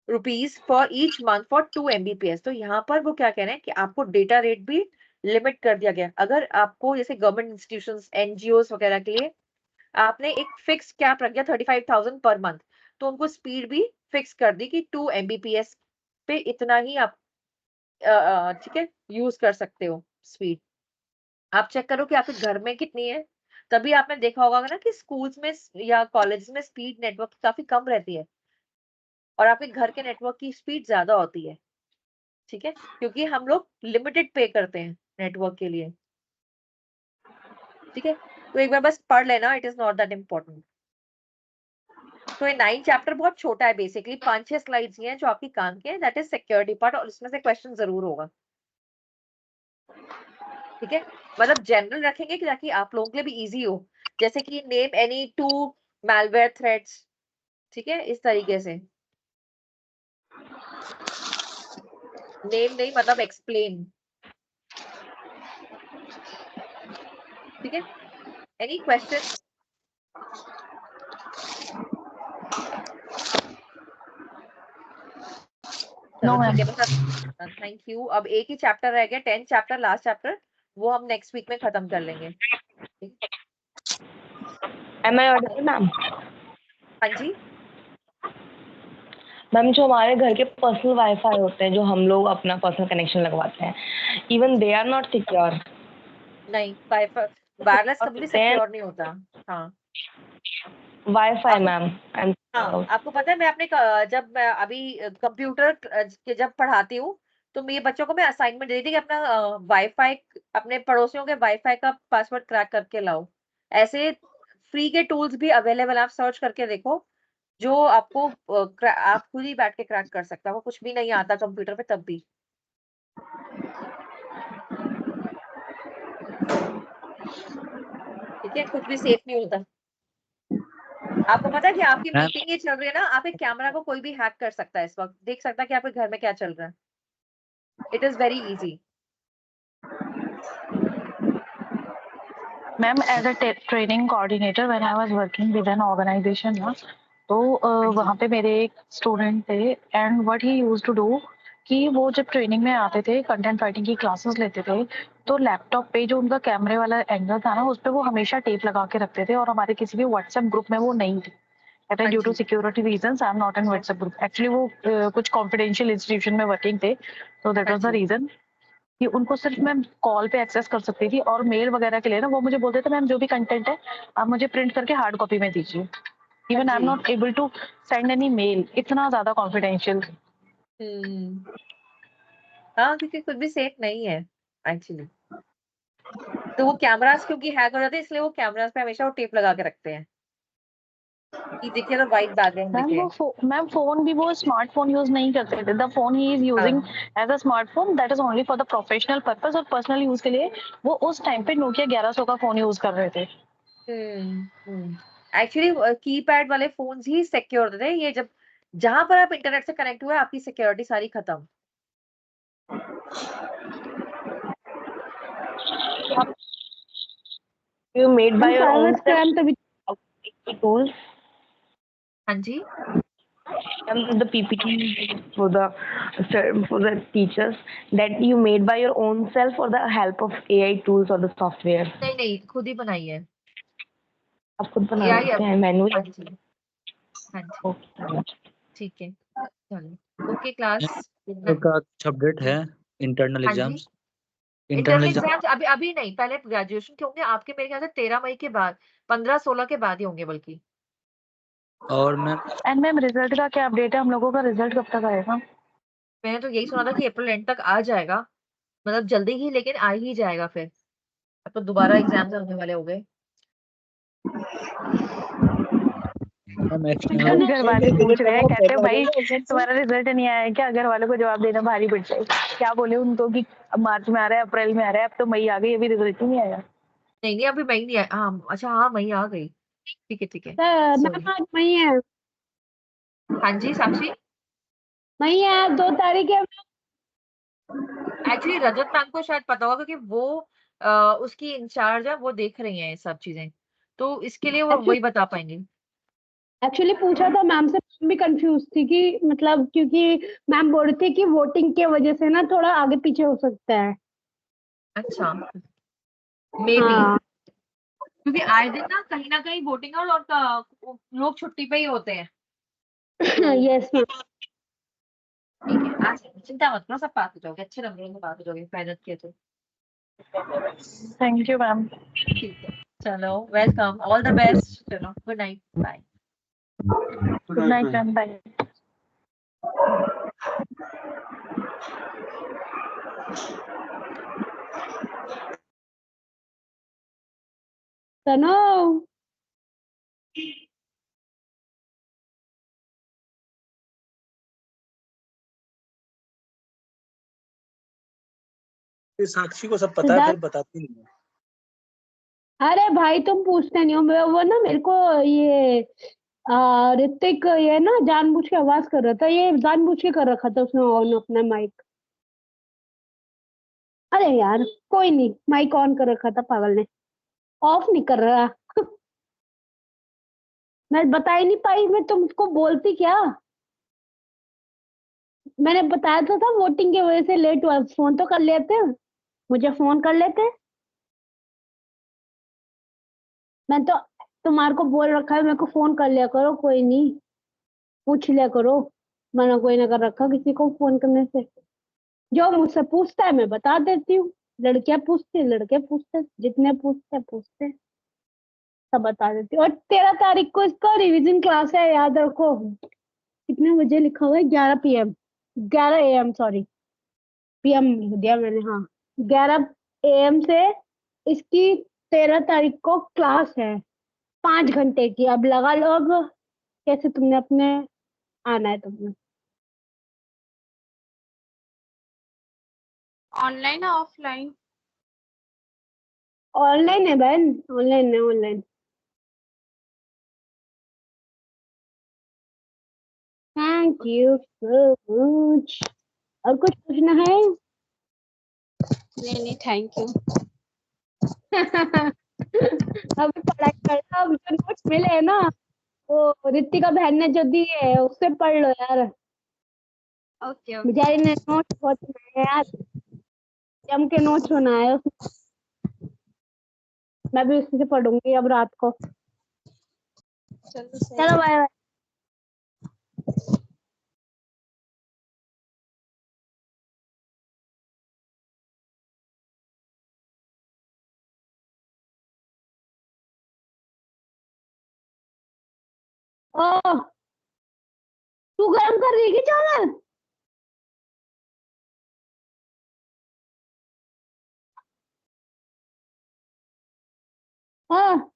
rupees for each month for 2 Mbps। तो यहाँ पर वो क्या कह रहे हैं कि आपको डेटा रेट भी लिमिट कर दिया गया। अगर आपको जैसे गवर्नमेंट इंस्टीट्यूशंस, NGOs वगैरह के लिए आपने एक फिक्स कैप रख दिया 35,000 पर मंथ, तो उनको स्पीड भी फिक्स कर दी कि 2 Mbps पे इतना ही आप ठीक है यूज कर सकते हो स्पीड। आप चेक करो कि आपके घर में कितनी है, तभी आपने देखा होगा ना कि स्कूल्स में या कॉलेज में स्पीड नेटवर्क काफी कम रहती है और आपके घर के नेटवर्क की स्पीड ज्यादा होती है, ठीक है, क्योंकि हम लोग लिमिटेड पे करते हैं नेटवर्क के लिए, ठीक है। तो एक बार बस पढ़ लेना, it is not that important. तो ये 9 चैप्टर बहुत छोटा है, बेसिकली 5-6 स्लाइड्स ही हैं जो आपकी काम के हैं, दैट इज सिक्योरिटी पार्ट, और इसमें से क्वेश्चन जरूर होगा, ठीक है। मतलब जनरल रखेंगे कि ताकि आप लोगों के लिए भी इजी हो, जैसे कि नेम एनी 2 malware threats, ठीक है, इस तरीके से। नेम नहीं मतलब एक्सप्लेन, ठीक है। Any question? No, ma'am. Thank you. अब एक ही चैप्टर रह गया, 10 चैप्टर, लास्ट चैप्टर, वो हम नेक्स्ट वीक में खत्म कर लेंगे। Am I audible, ma'am? हाँ जी मैम, जो हमारे घर के पर्सनल वाईफाई होते हैं, जो हम लोग अपना पर्सनल कनेक्शन लगवाते हैं, even they are not secure. नहीं, वायरलेस कभी भी सिक्योर नहीं होता। हाँ वाईफाई मैम, हाँ, आपको पता है मैं अपने जब मैं अभी कंप्यूटर जब पढ़ाती हूँ तो मेरे बच्चों को मैं असाइनमेंट देती थी कि अपना वाईफाई, अपने पड़ोसियों के वाईफाई का पासवर्ड क्रैक करके लाओ। ऐसे फ्री के टूल्स भी अवेलेबल, आप सर्च करके देखो जो आपको आप खुद ही बैठ के क्रैक कर सकता हो, कुछ भी नहीं आता कंप्यूटर पे तब भी। ठीक है, कुछ भी सेफ नहीं होता। आपको पता है कि आपकी मीटिंग ये चल रही है ना, आपके कैमरा को कोई भी हैक कर सकता है, इस वक्त देख सकता है कि आपके घर में क्या चल रहा है। It is very easy. Ma'am, as a training coordinator when I was working with an organisation ना, तो वहाँ पे मेरे एक स्टूडेंट थे, and what he used to do कि वो जब ट्रेनिंग में आते थे, कंटेंट राइटिंग की क्लासेस लेते थे, तो लैपटॉप पे जो उनका कैमरे वाला एंगल था ना, उस पे वो हमेशा टेप लगा के रखते थे और हमारे किसी भी व्हाट्सएप ग्रुप में वो नहीं थे। कहते हैं हाँ ड्यू टू जी security reasons I am not in WhatsApp group. Actually वो कुछ कॉन्फिडेंशियल इंस्टीट्यूशन में वर्किंग थे, तो दैट हाँ वाज द जी रीजन कि उनको सिर्फ मैं कॉल पे एक्सेस कर सकती थी। और मेल वगैरह के लिए ना वो मुझे बोलते थे मैम जो भी कंटेंट है आप मुझे प्रिंट करके हार्ड कॉपी में दीजिए। हाँ इवन आई एम जी not able to send any mail, इतना ज्यादा कॉन्फिडेंशियल। हाँ क्योंकि कुछ भी सेफ नहीं है एक्चुअली। तो वो कैमरास क्योंकि हैक हो जाते हैं इसलिए वो कैमरास पे हमेशा वो टेप लगा के रखते हैं कि देखिए तो वाइट बैकग्राउंड मैम दिखे। वो मैम फोन भी वो स्मार्टफोन यूज नहीं करते थे। The phone he is using हाँ as a smartphone that is only for the professional purpose, और पर्सनल यूज के लिए वो उस टाइम पे नोकिया 1100 का फोन यूज कर रहे थे। एक्चुअली कीपैड वाले फोन्स ही सिक्योर होते थे। ये जब जहां पर आप इंटरनेट से कनेक्ट हुए आपकी सिक्योरिटी सारी खत्म। You made by ma'am your cyber own self scam तो भी tools हाँ जी and the PPT for the teachers that you made by your own self or the help of AI tools or the software. नहीं नहीं खुद ही बनाई है आप खुद बना AI लेते हैं हाँ मैनुअल। जी हाँ जी ठीक है चलो ओके क्लास का कुछ अपडेट है इंटरनल हाँ जी exams? Internal internal exam exams अभी अभी नहीं, पहले ग्रेजुएशन के होंगे आपके मेरे ख्याल से 13 मई के बाद, 15-16 के बाद ही होंगे बल्कि। और मैम एंड मैम रिजल्ट का क्या अपडेट है? हम लोगों का रिजल्ट कब तक आएगा? मैंने तो यही सुना था कि अप्रैल एंड तक आ जाएगा, मतलब जल्दी ही लेकिन आ ही जाएगा फिर। अब तो दोबारा एग्जाम्स होने वाले हो गए। घर वाले पूछ रहे हैं, कहते हैं भाई तुम्हारा रिजल्ट नहीं आया है क्या? घर वालों को जवाब देना भारी पड़ जाए। क्या बोले उनको कि अब मार्च में आ रहा है, अप्रैल में आ रहा है, अब तो मई आ गई, अभी रिजल्ट ही नहीं आया। नहीं नहीं अभी मई नहीं आया। हाँ अच्छा हाँ मई आ गई। ठीक है मैम आज मई है। हाँ जी साक्षी मई है 2 तारीख है। एक्चुअली रजत मैम को शायद पता होगा क्योंकि वो उसकी इंचार्ज है, वो देख रही हैं ये सब चीजें, तो इसके लिए वो वही बता पाएंगे। एक्चुअली पूछा था मैम से, भी कंफ्यूज थी कि मतलब क्योंकि मैम बोल रही थी कि वोटिंग के वजह से ना थोड़ा आगे पीछे हो सकता है। अच्छा मे बी हाँ क्योंकि आए दिन ना कहीं वोटिंग और लोग छुट्टी पे ही होते हैं। Yes ma'am. ठीक है आज चिंता मत करो, सब पास हो जाओगे, अच्छे नंबरों से पास हो जाओगे मेहनत किए तो। Thank you ma'am. ठीक है चलो वेलकम, ऑल द बेस्ट, चलो good night bye. Good night ma'am, bye. तनो साक्षी को सब पता है फिर बताती नहीं है। अरे भाई तुम पूछते नहीं हो। वो ना मेरे को ये ऋतिक ये ना जानबूझ के आवाज कर रहा था, ये जानबूझ के कर रखा था उसने ऑन अपना माइक। अरे यार कोई नहीं, माइक ऑन कर रखा था पागल ने, ऑफ नहीं कर रहा। मैं बता ही नहीं पाई, मैं तुमको बोलती क्या। मैंने बताया तो था वोटिंग की वजह से लेट हुआ, फोन तो कर लेते, मुझे फोन कर लेते। मैं तो तुम्हारे को बोल रखा है मेरे को फोन कर लिया करो, कोई नहीं पूछ लिया करो, मना कोई ना कर रखा किसी को फोन करने से। जो मुझसे पूछता है मैं बता देती हूँ, लड़कियां पूछती लड़के पूछते, जितने पूछते सब बता देती हूँ। और 13 तारीख को इसका रिवीजन क्लास है, याद रखो। कितने बजे लिखा हुआ है? 11 PM 11 AM सॉरी, PM लिख दिया मैंने। हाँ 11 AM से इसकी 13 तारीख को क्लास है, 5 घंटे की। अब लगा लो अब कैसे तुमने अपने आना है तुमने। ऑनलाइन है ऑफलाइन? ऑनलाइन है बहन, ऑनलाइन है online. Thank you so much. और कुछ पूछना है? नहीं थैंक यू। अभी पढ़ाई करना, अब जो नोट्स मिले हैं ना वो रितिका बहन ने जो दिए है उससे पढ़ लो यार। ओके ओके बेचारी ने नोट्स बहुत बनाए यार, जम के नोट्स बनाए उसने। मैं भी उसी से पढ़ूंगी अब रात को। चलो सही चलो है। Bye bye. ओह, तू गरम कर रही है क्या चावल? हाँ